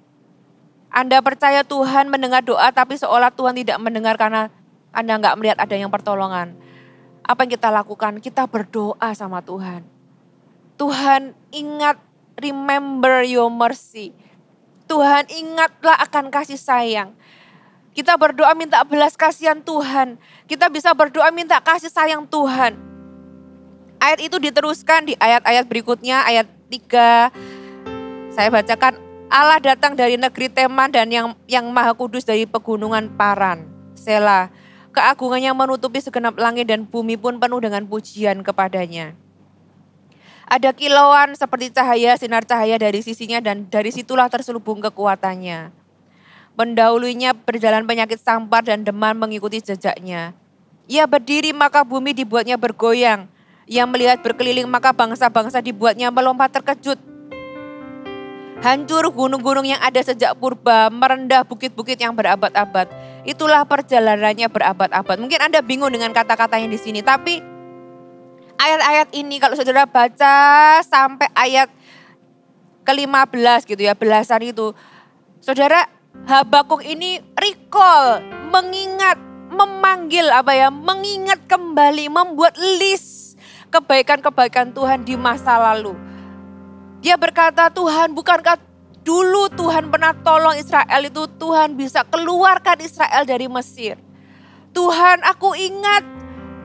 Anda percaya Tuhan mendengar doa tapi seolah Tuhan tidak mendengar karena Anda nggak melihat ada yang pertolongan. Apa yang kita lakukan? Kita berdoa sama Tuhan. Tuhan ingat, remember your mercy. Tuhan ingatlah akan kasih sayang. Kita berdoa minta belas kasihan Tuhan. Kita bisa berdoa minta kasih sayang Tuhan. Ayat itu diteruskan di ayat-ayat berikutnya, ayat 3. Saya bacakan, Allah datang dari negeri Teman dan yang maha kudus dari pegunungan Paran. Selah. Keagungannya menutupi segenap langit dan bumi pun penuh dengan pujian kepadanya. Ada kilauan seperti cahaya, sinar cahaya dari sisinya dan dari situlah terselubung kekuatannya. Mendahulunya berjalan penyakit sampar dan demam mengikuti jejaknya. Ia berdiri maka bumi dibuatnya bergoyang. Ia melihat berkeliling maka bangsa-bangsa dibuatnya melompat terkejut. Hancur gunung-gunung yang ada sejak purba, merendah bukit-bukit yang berabad-abad. Itulah perjalanannya berabad-abad. Mungkin Anda bingung dengan kata-kata yang di sini, tapi ayat-ayat ini kalau saudara baca sampai ayat ke-15 gitu ya, belasan itu. Saudara, Habakuk ini recall, mengingat, memanggil mengingat kembali, membuat list kebaikan-kebaikan Tuhan di masa lalu. Dia berkata, Tuhan, bukankah dulu Tuhan pernah tolong Israel itu, Tuhan bisa keluarkan Israel dari Mesir. Tuhan, aku ingat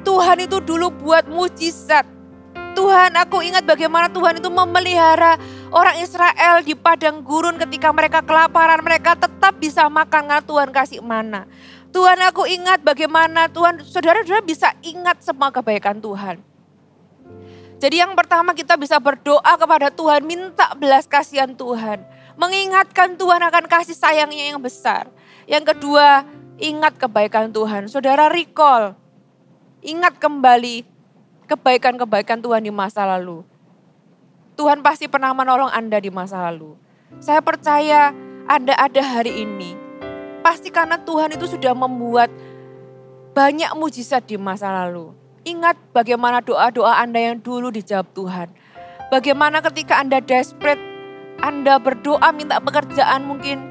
Tuhan itu dulu buat mujizat. Tuhan, aku ingat bagaimana Tuhan itu memelihara orang Israel di padang gurun ketika mereka kelaparan. Mereka tetap bisa makan karena Tuhan kasih mana. Tuhan, aku ingat bagaimana Tuhan, saudara-saudara bisa ingat semua kebaikan Tuhan. Jadi yang pertama kita bisa berdoa kepada Tuhan, minta belas kasihan Tuhan. Mengingatkan Tuhan akan kasih sayangnya yang besar. Yang kedua, ingat kebaikan Tuhan. Saudara recall, ingat kembali kebaikan-kebaikan Tuhan di masa lalu. Tuhan pasti pernah menolong Anda di masa lalu. Saya percaya Anda ada hari ini. Pasti karena Tuhan itu sudah membuat banyak mujizat di masa lalu. Ingat bagaimana doa-doa Anda yang dulu dijawab Tuhan. Bagaimana ketika Anda desperate, Anda berdoa minta pekerjaan mungkin.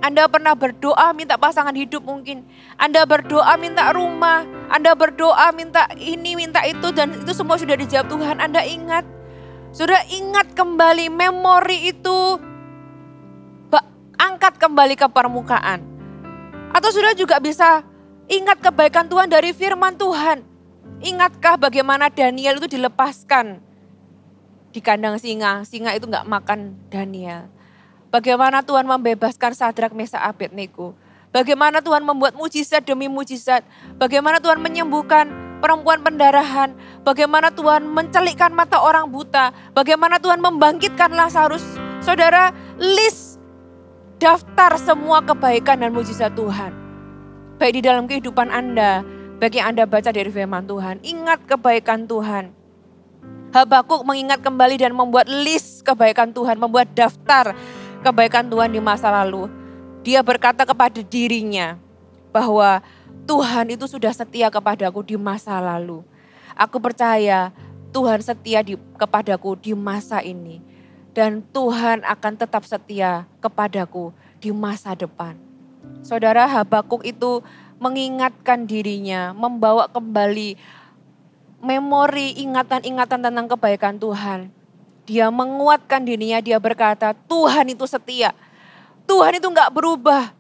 Anda pernah berdoa minta pasangan hidup mungkin. Anda berdoa minta rumah. Anda berdoa minta ini, minta itu. Dan itu semua sudah dijawab Tuhan. Anda ingat. Sudah ingat kembali memori itu. Angkat kembali ke permukaan. Atau sudah juga bisa ingat kebaikan Tuhan dari firman Tuhan. Ingatkah bagaimana Daniel itu dilepaskan di kandang singa. Singa itu gak makan Daniel. Bagaimana Tuhan membebaskan Sadrak, Mesak, Abednego. Bagaimana Tuhan membuat mujizat demi mujizat. Bagaimana Tuhan menyembuhkan perempuan pendarahan. Bagaimana Tuhan mencelikkan mata orang buta. Bagaimana Tuhan membangkitkan Lazarus. Saudara, list daftar semua kebaikan dan mujizat Tuhan. Baik di dalam kehidupan Anda, bagi yang Anda baca dari firman Tuhan, ingat kebaikan Tuhan. Habakuk mengingat kembali dan membuat list kebaikan Tuhan, membuat daftar kebaikan Tuhan di masa lalu. Dia berkata kepada dirinya bahwa Tuhan itu sudah setia kepadaku di masa lalu. Aku percaya Tuhan setia kepadaku di masa ini. Dan Tuhan akan tetap setia kepadaku di masa depan. Saudara, Habakuk itu mengingatkan dirinya, membawa kembali memori, ingatan-ingatan tentang kebaikan Tuhan. Dia menguatkan dirinya, dia berkata, Tuhan itu setia. Tuhan itu gak berubah.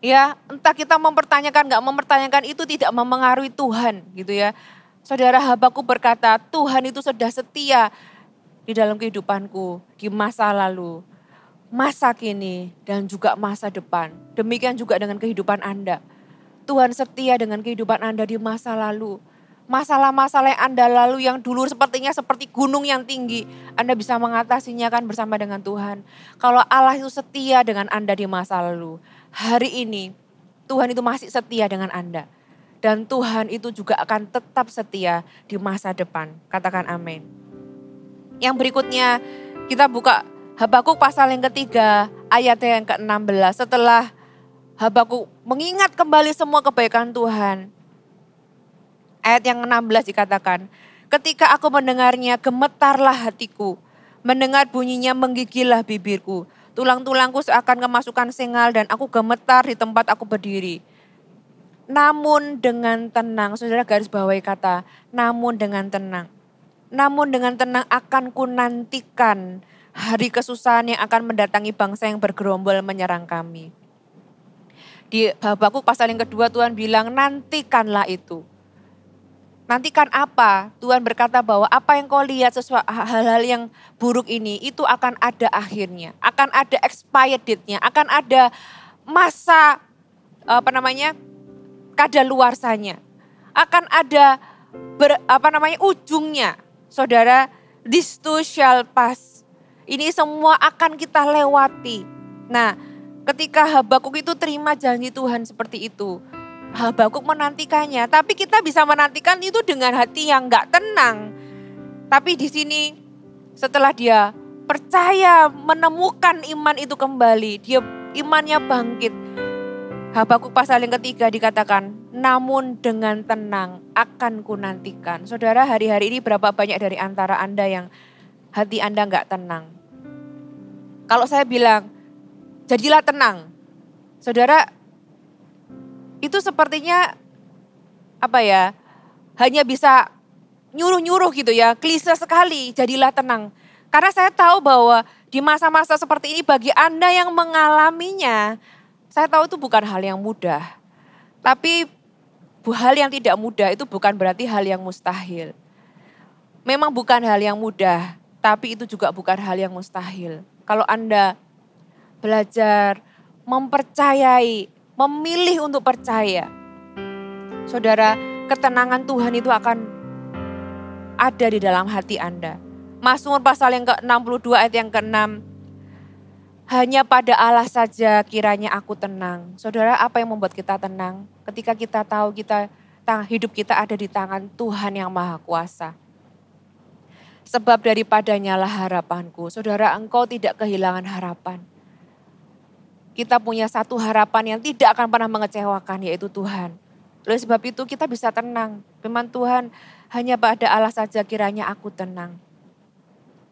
Ya, entah kita mempertanyakan, gak mempertanyakan, itu tidak memengaruhi Tuhan gitu ya. Saudara, Habakuk berkata, Tuhan itu sudah setia di dalam kehidupanku, di masa lalu, masa kini, dan juga masa depan. Demikian juga dengan kehidupan Anda. Tuhan setia dengan kehidupan Anda di masa lalu. Masalah-masalah yang Anda lalu yang dulu sepertinya seperti gunung yang tinggi. Anda bisa mengatasinya kan bersama dengan Tuhan. Kalau Allah itu setia dengan Anda di masa lalu. Hari ini Tuhan itu masih setia dengan Anda. Dan Tuhan itu juga akan tetap setia di masa depan. Katakan amin. Yang berikutnya kita buka Habakuk pasal yang ketiga, ayat yang ke-16. Setelah Habakuk mengingat kembali semua kebaikan Tuhan. Ayat yang ke-16 dikatakan, ketika aku mendengarnya gemetarlah hatiku. Mendengar bunyinya menggigillah bibirku. Tulang-tulangku seakan kemasukan sengal dan aku gemetar di tempat aku berdiri. Namun dengan tenang, saudara garis bawahi kata, namun dengan tenang. Namun dengan tenang akan kunantikan hari kesusahan yang akan mendatangi bangsa yang bergerombol menyerang kami. Di Habakuk pasal yang kedua Tuhan bilang nantikanlah itu. Nantikan apa? Tuhan berkata bahwa apa yang kau lihat sesuatu hal-hal yang buruk ini itu akan ada akhirnya. Akan ada expired date-nya, akan ada masa kadaluarsanya. Akan ada ujungnya. Saudara, this too shall pass. Ini semua akan kita lewati. Nah, ketika Habakuk itu terima janji Tuhan seperti itu, Habakuk menantikannya. Tapi kita bisa menantikan itu dengan hati yang gak tenang. Tapi di sini setelah dia percaya menemukan iman itu kembali, dia imannya bangkit. Habakuk pasal yang ketiga dikatakan, namun dengan tenang akan kunantikan. Saudara, hari-hari ini berapa banyak dari antara Anda yang hati Anda gak tenang? Kalau saya bilang, jadilah tenang. Saudara, itu sepertinya hanya bisa nyuruh-nyuruh gitu ya, klise sekali, jadilah tenang. Karena saya tahu bahwa di masa-masa seperti ini bagi Anda yang mengalaminya, saya tahu itu bukan hal yang mudah. Tapi hal yang tidak mudah itu bukan berarti hal yang mustahil. Memang bukan hal yang mudah, tapi itu juga bukan hal yang mustahil. Kalau Anda belajar, mempercayai, memilih untuk percaya, saudara, ketenangan Tuhan itu akan ada di dalam hati Anda. Mazmur pasal yang ke-62 ayat yang ke-6. Hanya pada Allah saja kiranya aku tenang. Saudara, apa yang membuat kita tenang? Ketika kita tahu hidup kita ada di tangan Tuhan yang Maha Kuasa. Sebab daripadanya lah harapanku. Saudara, engkau tidak kehilangan harapan. Kita punya satu harapan yang tidak akan pernah mengecewakan, yaitu Tuhan. Oleh sebab itu kita bisa tenang. Firman Tuhan, hanya pada Allah saja kiranya aku tenang.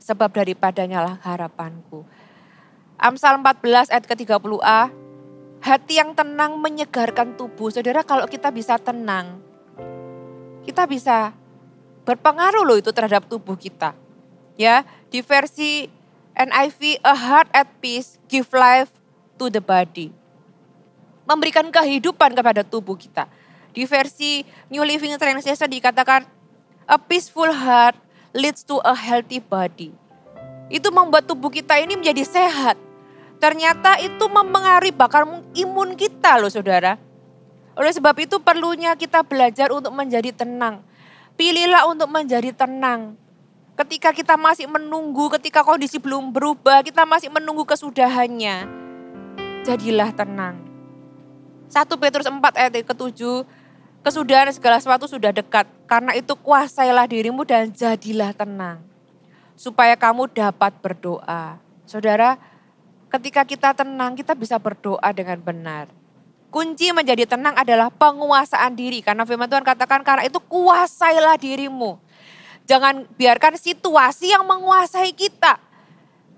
Sebab daripadanya lah harapanku. Amsal 14 ayat ke-30a, hati yang tenang menyegarkan tubuh. Saudara, kalau kita bisa tenang, kita bisa berpengaruh loh itu terhadap tubuh kita. Ya, di versi NIV, a heart at peace give life to the body. Memberikan kehidupan kepada tubuh kita. Di versi New Living Translation dikatakan, a peaceful heart leads to a healthy body. Itu membuat tubuh kita ini menjadi sehat. Ternyata itu mempengaruhi bahkan imun kita loh saudara. Oleh sebab itu perlunya kita belajar untuk menjadi tenang. Pilihlah untuk menjadi tenang. Ketika kita masih menunggu, ketika kondisi belum berubah, kita masih menunggu kesudahannya. Jadilah tenang. 1 Petrus 4 ayat ke-7, kesudahan segala sesuatu sudah dekat. Karena itu kuasailah dirimu dan jadilah tenang. Supaya kamu dapat berdoa. Saudara, ketika kita tenang, kita bisa berdoa dengan benar. Kunci menjadi tenang adalah penguasaan diri. Karena firman Tuhan katakan, karena itu kuasailah dirimu. Jangan biarkan situasi yang menguasai kita.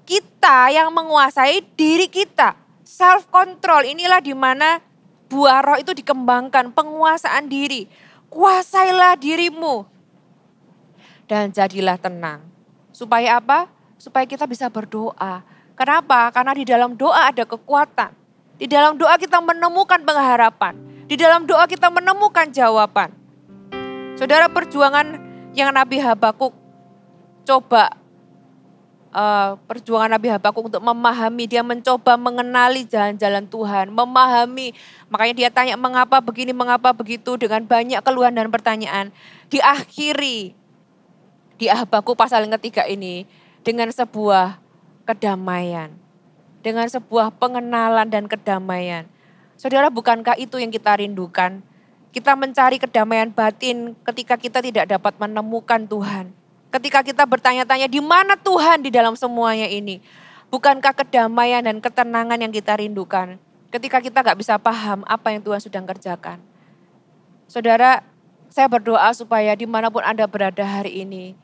Kita yang menguasai diri kita. Self control, inilah di mana buah roh itu dikembangkan. Penguasaan diri. Kuasailah dirimu. Dan jadilah tenang. Supaya apa? Supaya kita bisa berdoa. Kenapa? Karena di dalam doa ada kekuatan. Di dalam doa kita menemukan pengharapan. Di dalam doa kita menemukan jawaban. Saudara, perjuangan yang Nabi Habakuk perjuangan Nabi Habakuk untuk memahami, dia mencoba mengenali jalan-jalan Tuhan, memahami. Makanya dia tanya mengapa begini, mengapa begitu, dengan banyak keluhan dan pertanyaan. Diakhiri di Habakuk pasal yang ketiga ini dengan sebuah kedamaian. Dengan sebuah pengenalan dan kedamaian. Saudara, bukankah itu yang kita rindukan? Kita mencari kedamaian batin ketika kita tidak dapat menemukan Tuhan. Ketika kita bertanya-tanya di mana Tuhan di dalam semuanya ini. Bukankah kedamaian dan ketenangan yang kita rindukan? Ketika kita gak bisa paham apa yang Tuhan sedang kerjakan. Saudara, saya berdoa supaya dimanapun Anda berada hari ini.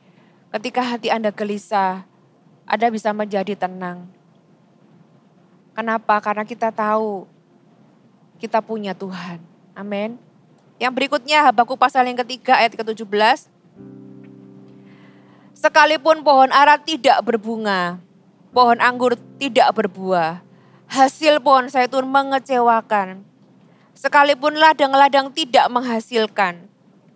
Ketika hati Anda gelisah, Anda bisa menjadi tenang. Kenapa? Karena kita tahu kita punya Tuhan. Amin. Yang berikutnya Habakuk pasal yang ketiga ayat ke-17. Sekalipun pohon ara tidak berbunga, pohon anggur tidak berbuah, hasil pohon zaitun mengecewakan. Sekalipun ladang-ladang tidak menghasilkan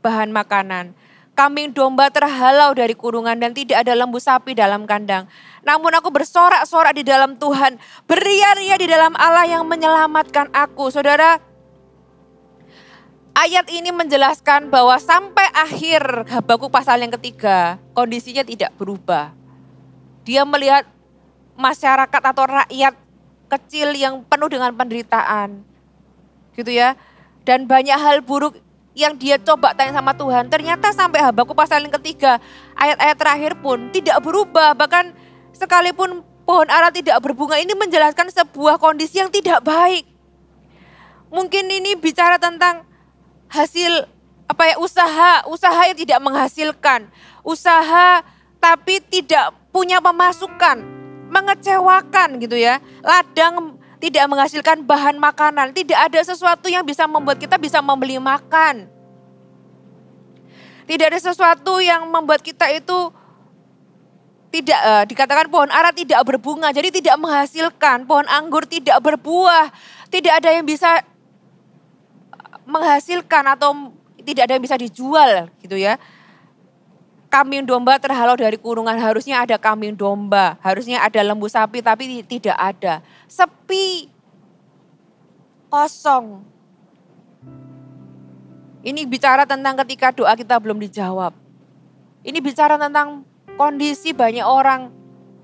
bahan makanan, kambing domba terhalau dari kurungan dan tidak ada lembu sapi dalam kandang. Namun aku bersorak-sorak di dalam Tuhan, beria-ria di dalam Allah yang menyelamatkan aku. Saudara, Ayat ini menjelaskan bahwa sampai akhir Habakuk pasal yang ketiga, kondisinya tidak berubah. Dia melihat masyarakat atau rakyat kecil yang penuh dengan penderitaan. Gitu ya. Dan banyak hal buruk yang dia coba tanya sama Tuhan. Ternyata sampai Habakuk pasal yang ketiga, ayat-ayat terakhir pun tidak berubah. Bahkan sekalipun pohon ara tidak berbunga, ini menjelaskan sebuah kondisi yang tidak baik. Mungkin ini bicara tentang hasil usaha yang tidak menghasilkan, usaha tapi tidak punya pemasukan, mengecewakan gitu ya. Ladang tidak menghasilkan bahan makanan, tidak ada sesuatu yang bisa membuat kita bisa membeli makan. Tidak ada sesuatu yang membuat kita itu tidak dikatakan pohon ara tidak berbunga, jadi tidak menghasilkan, pohon anggur tidak berbuah, tidak ada yang bisa menghasilkan atau tidak ada yang bisa dijual gitu ya. Kambing domba terhalau dari kurungan, harusnya ada kambing domba, harusnya ada lembu sapi tapi tidak ada. Sepi, kosong. Ini bicara tentang ketika doa kita belum dijawab. Ini bicara tentang kondisi banyak orang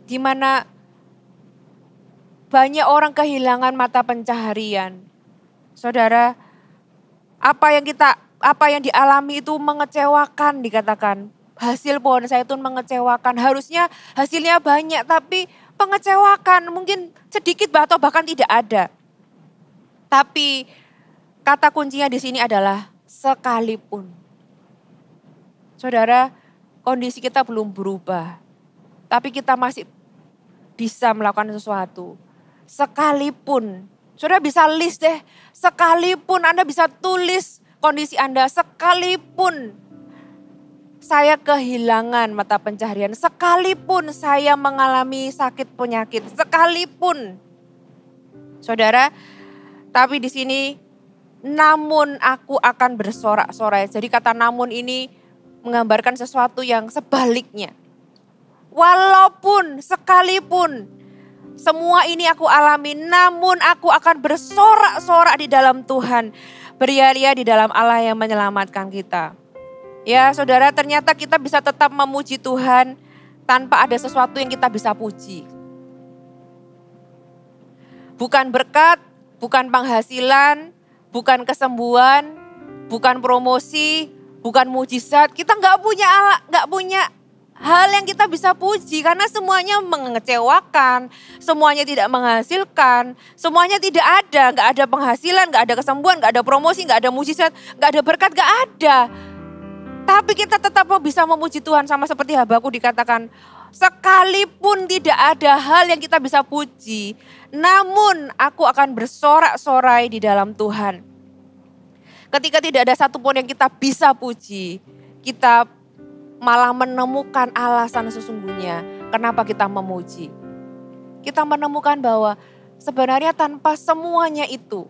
di mana banyak orang kehilangan mata pencaharian. Saudara, apa yang dialami itu mengecewakan dikatakan. Hasil pohon zaitun mengecewakan. Harusnya hasilnya banyak tapi mengecewakan. Mungkin sedikit atau bahkan tidak ada. Tapi kata kuncinya di sini adalah sekalipun. Saudara, kondisi kita belum berubah. Tapi kita masih bisa melakukan sesuatu. Sekalipun. Saudara bisa list deh. Sekalipun Anda bisa tulis kondisi Anda. Sekalipun saya kehilangan mata pencaharian, sekalipun saya mengalami sakit penyakit, sekalipun. Saudara, tapi di sini namun aku akan bersorak-sorai. Jadi kata namun ini menggambarkan sesuatu yang sebaliknya. Walaupun, sekalipun semua ini aku alami, namun aku akan bersorak-sorak di dalam Tuhan. Beria-ria di dalam Allah yang menyelamatkan kita. Ya saudara, ternyata kita bisa tetap memuji Tuhan tanpa ada sesuatu yang kita bisa puji. Bukan berkat, bukan penghasilan, bukan kesembuhan, bukan promosi, bukan mujizat. Kita nggak punya hal yang kita bisa puji karena semuanya mengecewakan, semuanya tidak menghasilkan, semuanya tidak ada, nggak ada penghasilan, nggak ada kesembuhan, nggak ada promosi, nggak ada mujizat, nggak ada berkat, nggak ada. Tapi kita tetap bisa memuji Tuhan sama seperti Habakuk dikatakan, sekalipun tidak ada hal yang kita bisa puji, namun aku akan bersorak-sorai di dalam Tuhan. Ketika tidak ada satupun yang kita bisa puji, kita malah menemukan alasan sesungguhnya kenapa kita memuji. Kita menemukan bahwa sebenarnya tanpa semuanya itu,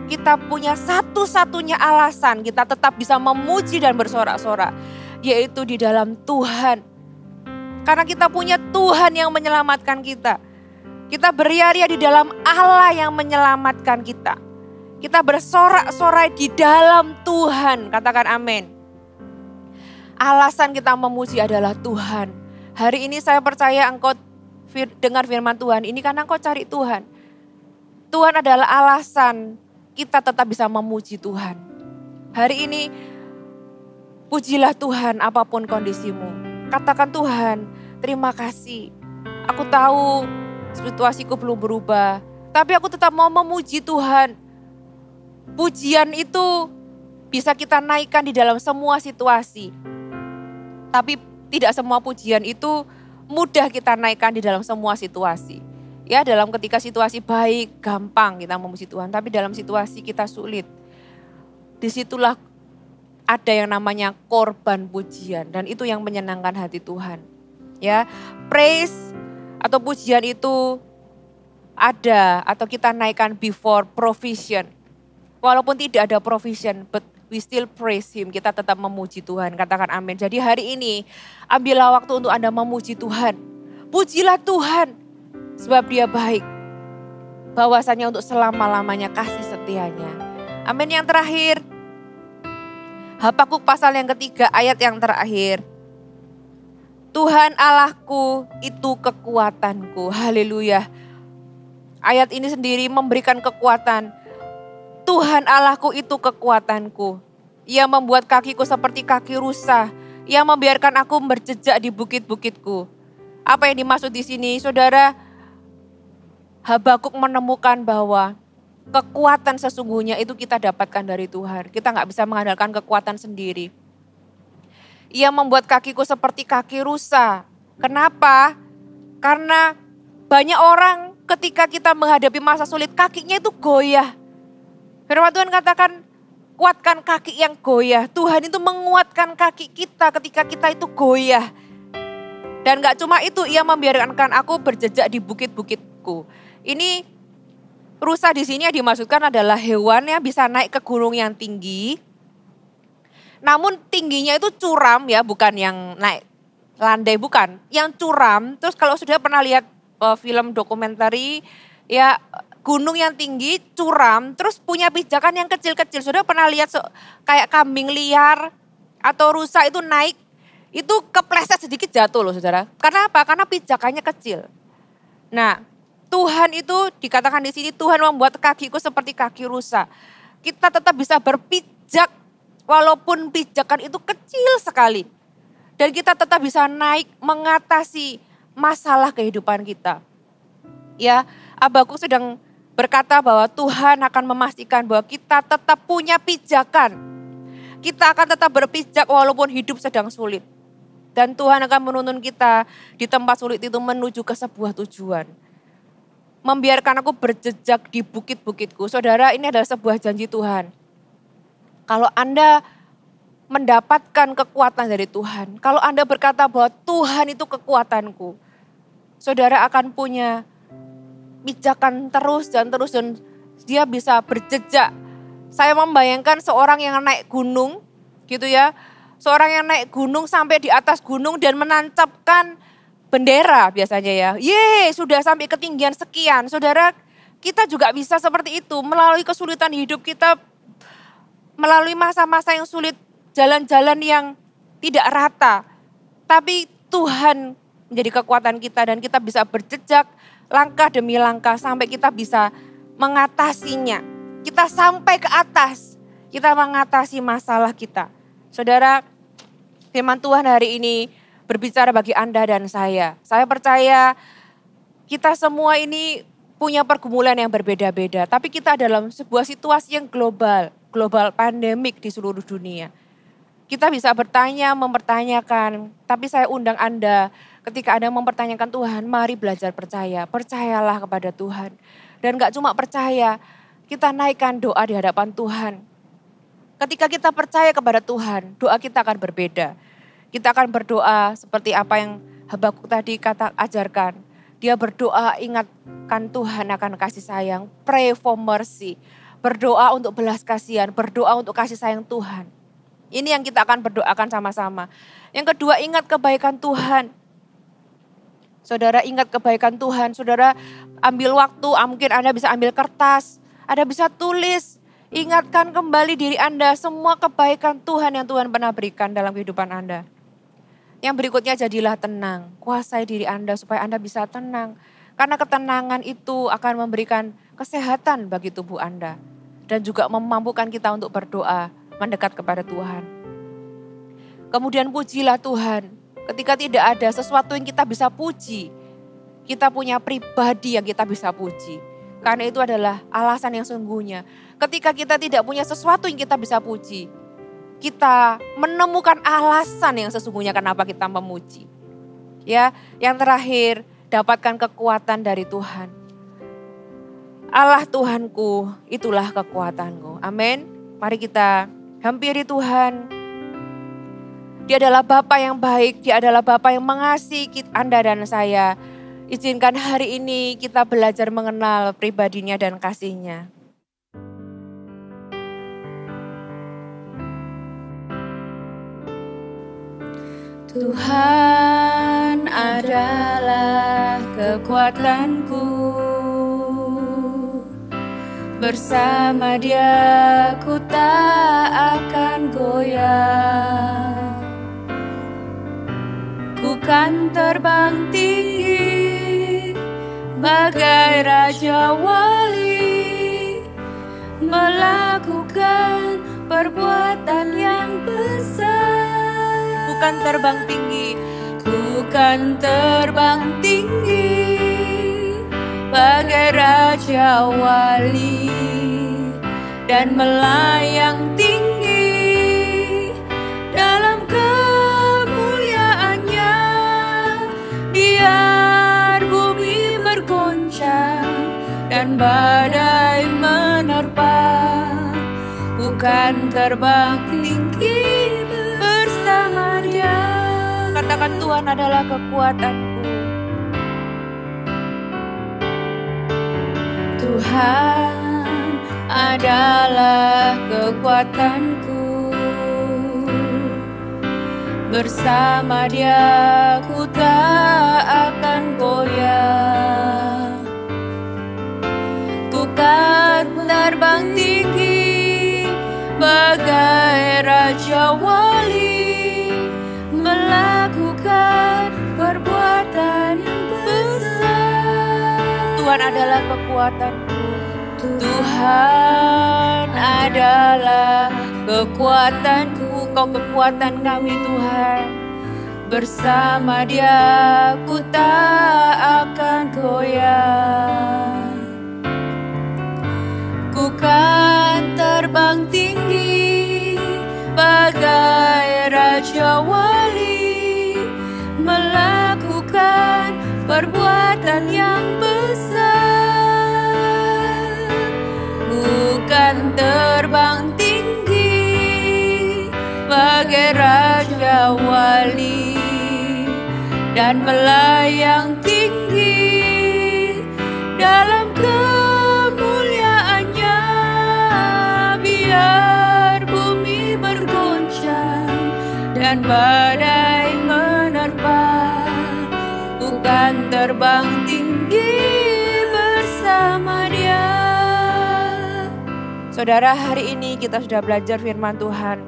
kita punya satu-satunya alasan kita tetap bisa memuji dan bersorak-sorak, yaitu di dalam Tuhan. Karena kita punya Tuhan yang menyelamatkan kita. Kita beria-ria di dalam Allah yang menyelamatkan kita. Kita bersorak-sorai di dalam Tuhan, katakan amin. Alasan kita memuji adalah Tuhan. Hari ini saya percaya engkau dengar firman Tuhan, ini karena engkau cari Tuhan. Tuhan adalah alasan kita tetap bisa memuji Tuhan. Hari ini pujilah Tuhan apapun kondisimu. Katakan Tuhan, terima kasih. Aku tahu situasiku belum berubah, tapi aku tetap mau memuji Tuhan. Pujian itu bisa kita naikkan di dalam semua situasi. Tapi tidak semua pujian itu mudah kita naikkan di dalam semua situasi. Ya, dalam ketika situasi baik, gampang kita memuji Tuhan. Tapi dalam situasi kita sulit. Disitulah ada yang namanya korban pujian. Dan itu yang menyenangkan hati Tuhan. Ya, praise atau pujian itu ada atau kita naikkan before provision. Walaupun tidak ada provision, but we still praise Him. Kita tetap memuji Tuhan. Katakan amin. Jadi hari ini ambillah waktu untuk Anda memuji Tuhan. Pujilah Tuhan. Sebab Dia baik, bahwasanya untuk selama-lamanya kasih setianya. Amin. Yang terakhir, Habakuk pasal yang ketiga ayat yang terakhir. Tuhan Allahku itu kekuatanku. Haleluya. Ayat ini sendiri memberikan kekuatan. Tuhan Allahku itu kekuatanku. Ia membuat kakiku seperti kaki rusa. Ia membiarkan aku berjejak di bukit-bukitku. Apa yang dimaksud di sini, saudara? Habakuk menemukan bahwa kekuatan sesungguhnya itu kita dapatkan dari Tuhan. Kita nggak bisa mengandalkan kekuatan sendiri. Ia membuat kakiku seperti kaki rusa. Kenapa? Karena banyak orang ketika kita menghadapi masa sulit, kakinya itu goyah. Firman Tuhan katakan, kuatkan kaki yang goyah. Tuhan itu menguatkan kaki kita ketika kita itu goyah. Dan gak cuma itu, ia membiarkan aku berjejak di bukit-bukitku. Ini rusa di sini yang dimaksudkan adalah hewan yang bisa naik ke gunung yang tinggi. Namun tingginya itu curam ya, bukan yang naik landai, bukan. Yang curam, terus kalau sudah pernah lihat film dokumenter ya, gunung yang tinggi, curam, terus punya pijakan yang kecil-kecil. Sudah pernah lihat kayak kambing liar atau rusa itu naik, itu kepleset sedikit jatuh loh saudara. Karena apa? Karena pijakannya kecil. Nah, Tuhan itu dikatakan di sini, Tuhan membuat kakiku seperti kaki rusa. Kita tetap bisa berpijak walaupun pijakan itu kecil sekali. Dan kita tetap bisa naik mengatasi masalah kehidupan kita. Ya, Habakuk sedang berkata bahwa Tuhan akan memastikan bahwa kita tetap punya pijakan. Kita akan tetap berpijak walaupun hidup sedang sulit. Dan Tuhan akan menuntun kita di tempat sulit itu menuju ke sebuah tujuan. Membiarkan aku berjejak di bukit-bukitku. Saudara, ini adalah sebuah janji Tuhan. Kalau Anda mendapatkan kekuatan dari Tuhan, kalau Anda berkata bahwa Tuhan itu kekuatanku, saudara akan punya pijakan terus dan dia bisa berjejak. Saya membayangkan seorang yang naik gunung gitu ya. Seorang yang naik gunung sampai di atas gunung dan menancapkan bendera biasanya ya. Sudah sampai ketinggian sekian. Saudara, kita juga bisa seperti itu melalui kesulitan hidup kita, melalui masa-masa yang sulit, jalan-jalan yang tidak rata. Tapi Tuhan menjadi kekuatan kita dan kita bisa berjejak langkah demi langkah sampai kita bisa mengatasinya. Kita sampai ke atas, kita mengatasi masalah kita. Saudara, firman Tuhan hari ini berbicara bagi Anda dan saya. Saya percaya kita semua ini punya pergumulan yang berbeda-beda. Tapi kita dalam sebuah situasi yang global pandemik di seluruh dunia. Kita bisa bertanya, mempertanyakan, tapi saya undang Anda ketika Anda mempertanyakan Tuhan, mari belajar percaya. Percayalah kepada Tuhan. Dan gak cuma percaya, kita naikkan doa di hadapan Tuhan. Ketika kita percaya kepada Tuhan, doa kita akan berbeda. Kita akan berdoa seperti apa yang Habakuk tadi ajarkan. Dia berdoa, ingatkan Tuhan akan kasih sayang. Pray for mercy. Berdoa untuk belas kasihan, berdoa untuk kasih sayang Tuhan. Ini yang kita akan berdoakan sama-sama. Yang kedua, ingat kebaikan Tuhan. Saudara, ingat kebaikan Tuhan. Saudara, ambil waktu, mungkin Anda bisa ambil kertas, Anda bisa tulis. Ingatkan kembali diri Anda semua kebaikan Tuhan yang Tuhan pernah berikan dalam kehidupan Anda. Yang berikutnya, jadilah tenang. Kuasai diri Anda supaya Anda bisa tenang. Karena ketenangan itu akan memberikan kesehatan bagi tubuh Anda. Dan juga memampukan kita untuk berdoa, mendekat kepada Tuhan. Kemudian pujilah Tuhan. Ketika tidak ada sesuatu yang kita bisa puji, kita punya pribadi yang kita bisa puji. Karena itu adalah alasan yang sungguhnya. Ketika kita tidak punya sesuatu yang kita bisa puji, kita menemukan alasan yang sesungguhnya kenapa kita memuji. Ya, yang terakhir, dapatkan kekuatan dari Tuhan. Allah Tuhanku, itulah kekuatanku. Amin. Mari kita hampiri Tuhan. Dia adalah Bapa yang baik, Dia adalah Bapa yang mengasihi Anda dan saya. Izinkan hari ini kita belajar mengenal pribadinya dan kasih-Nya. Tuhan adalah kekuatanku, Bersama Dia ku tak akan goyah. Ku kan terbang tinggi bagai Raja Wali, melakukan perbuatan yang besar. Ku kan terbang tinggi, ku kan terbang tinggi bagai Raja Wali, dan melayang tinggi dalam kemuliaannya. Biar bumi bergoncang dan badai menerpa, bukan terbang tinggi bersama Dia. katakan Tuhan adalah kekuatanku. Tuhan adalah kekuatanku. Bersama Dia ku tak akan goyah. Ku kan terbang tinggi bagai Raja Wali, melakukan perbuatan yang besar. Tuhan adalah kekuatanku. Tuhan adalah kekuatanku, Kau kekuatan kami Tuhan. Bersama Dia ku tak akan goyah. Ku kan terbang tinggi bagai Raja Wali, melakukan perbuatan yang besar. Bukan terbang tinggi bagai Raja Wali, dan melayang tinggi dalam kemuliaannya. Biar bumi bergoncang dan badai menerpa, bukan terbang tinggi bersama Dia. Saudara, hari ini kita sudah belajar firman Tuhan.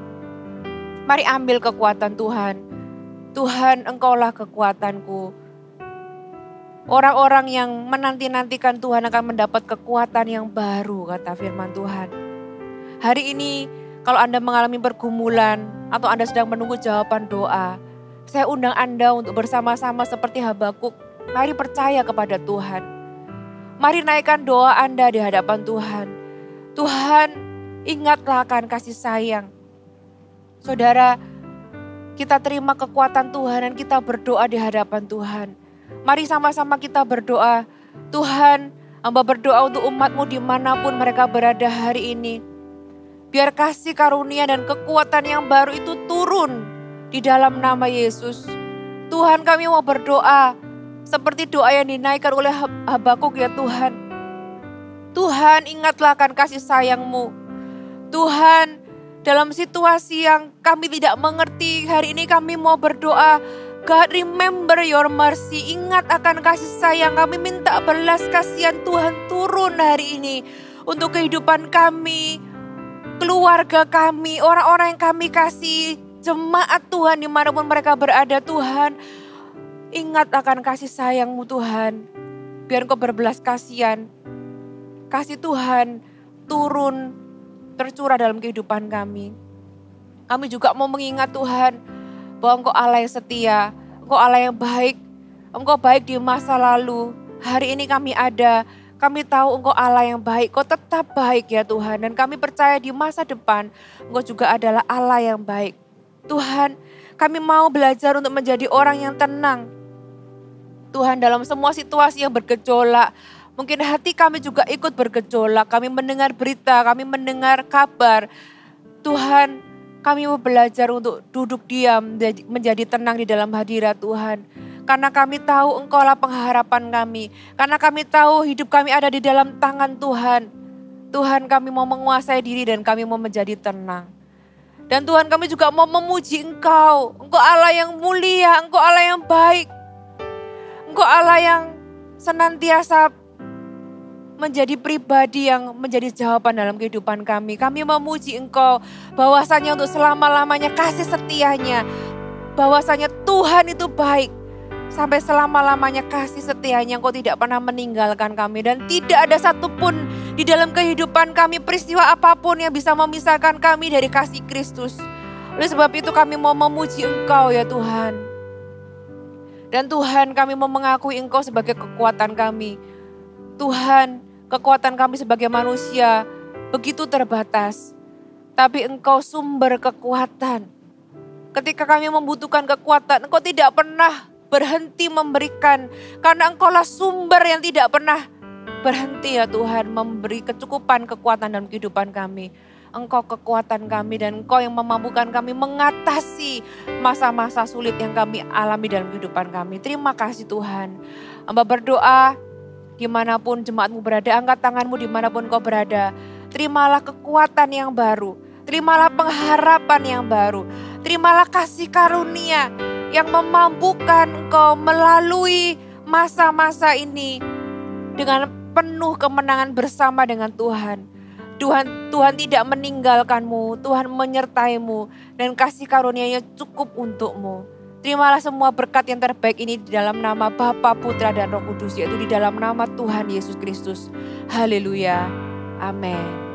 Mari ambil kekuatan Tuhan. Tuhan, Engkaulah kekuatanku. Orang-orang yang menanti-nantikan Tuhan akan mendapat kekuatan yang baru, kata firman Tuhan. Hari ini kalau Anda mengalami pergumulan atau Anda sedang menunggu jawaban doa, saya undang Anda untuk bersama-sama seperti Habakuk. Mari percaya kepada Tuhan. Mari naikkan doa Anda di hadapan Tuhan. Tuhan, ingatlah akan kasih sayang. Saudara, kita terima kekuatan Tuhan dan kita berdoa di hadapan Tuhan. Mari sama-sama kita berdoa. Tuhan, hamba berdoa untuk umat-Mu dimanapun mereka berada hari ini. Biar kasih karunia dan kekuatan yang baru itu turun di dalam nama Yesus. Tuhan, kami mau berdoa seperti doa yang dinaikkan oleh Habakuk ya Tuhan. Tuhan, ingatlah akan kasih sayang-Mu. Tuhan, dalam situasi yang kami tidak mengerti, hari ini kami mau berdoa. God, remember your mercy. Ingat akan kasih sayang. Kami minta belas kasihan Tuhan turun hari ini untuk kehidupan kami, keluarga kami, orang-orang yang kami kasih, jemaat Tuhan dimanapun mereka berada Tuhan. Ingat akan kasih sayang-Mu Tuhan. Biar Engkau berbelas kasihan. Kasih Tuhan turun, tercurah dalam kehidupan kami. Kami juga mau mengingat Tuhan bahwa Engkau Allah yang setia, Engkau Allah yang baik, Engkau baik di masa lalu. Hari ini kami ada, kami tahu Engkau Allah yang baik, Engkau tetap baik ya Tuhan. Dan kami percaya di masa depan Engkau juga adalah Allah yang baik. Tuhan, kami mau belajar untuk menjadi orang yang tenang. Tuhan, dalam semua situasi yang bergejolak, mungkin hati kami juga ikut bergejolak. Kami mendengar berita, kami mendengar kabar. Tuhan, kami mau belajar untuk duduk diam, menjadi tenang di dalam hadirat Tuhan. Karena kami tahu Engkaulah pengharapan kami. Karena kami tahu hidup kami ada di dalam tangan Tuhan. Tuhan, kami mau menguasai diri dan kami mau menjadi tenang. Dan Tuhan, kami juga mau memuji Engkau. Engkau Allah yang mulia, Engkau Allah yang baik. Engkau Allah yang senantiasa menjadi pribadi yang menjadi jawaban dalam kehidupan kami. Kami memuji Engkau bahwasanya untuk selama-lamanya kasih setianya. Bahwasanya Tuhan itu baik. Sampai selama-lamanya kasih setianya Engkau tidak pernah meninggalkan kami. Dan tidak ada satupun di dalam kehidupan kami peristiwa apapun yang bisa memisahkan kami dari kasih Kristus. Oleh sebab itu kami mau memuji Engkau ya Tuhan. Dan Tuhan kami mau mengakui Engkau sebagai kekuatan kami. Tuhan, kekuatan kami sebagai manusia begitu terbatas. Tapi Engkau sumber kekuatan. Ketika kami membutuhkan kekuatan, Engkau tidak pernah berhenti memberikan. Karena Engkaulah sumber yang tidak pernah berhenti ya Tuhan. Memberi kecukupan kekuatan dalam kehidupan kami. Engkau kekuatan kami dan Engkau yang memampukan kami mengatasi masa-masa sulit yang kami alami dalam kehidupan kami. Terima kasih Tuhan. Hamba berdoa dimanapun jemaat-Mu berada, angkat tangan-Mu dimanapun Kau berada. Terimalah kekuatan yang baru, terimalah pengharapan yang baru, terimalah kasih karunia yang memampukan Engkau melalui masa-masa ini dengan penuh kemenangan bersama dengan Tuhan. Tuhan tidak meninggalkan-Mu, Tuhan menyertai-Mu dan kasih karunia-Nya cukup untuk-Mu. Terimalah semua berkat yang terbaik ini di dalam nama Bapa, Putra dan Roh Kudus, yaitu di dalam nama Tuhan Yesus Kristus. Haleluya. Amin.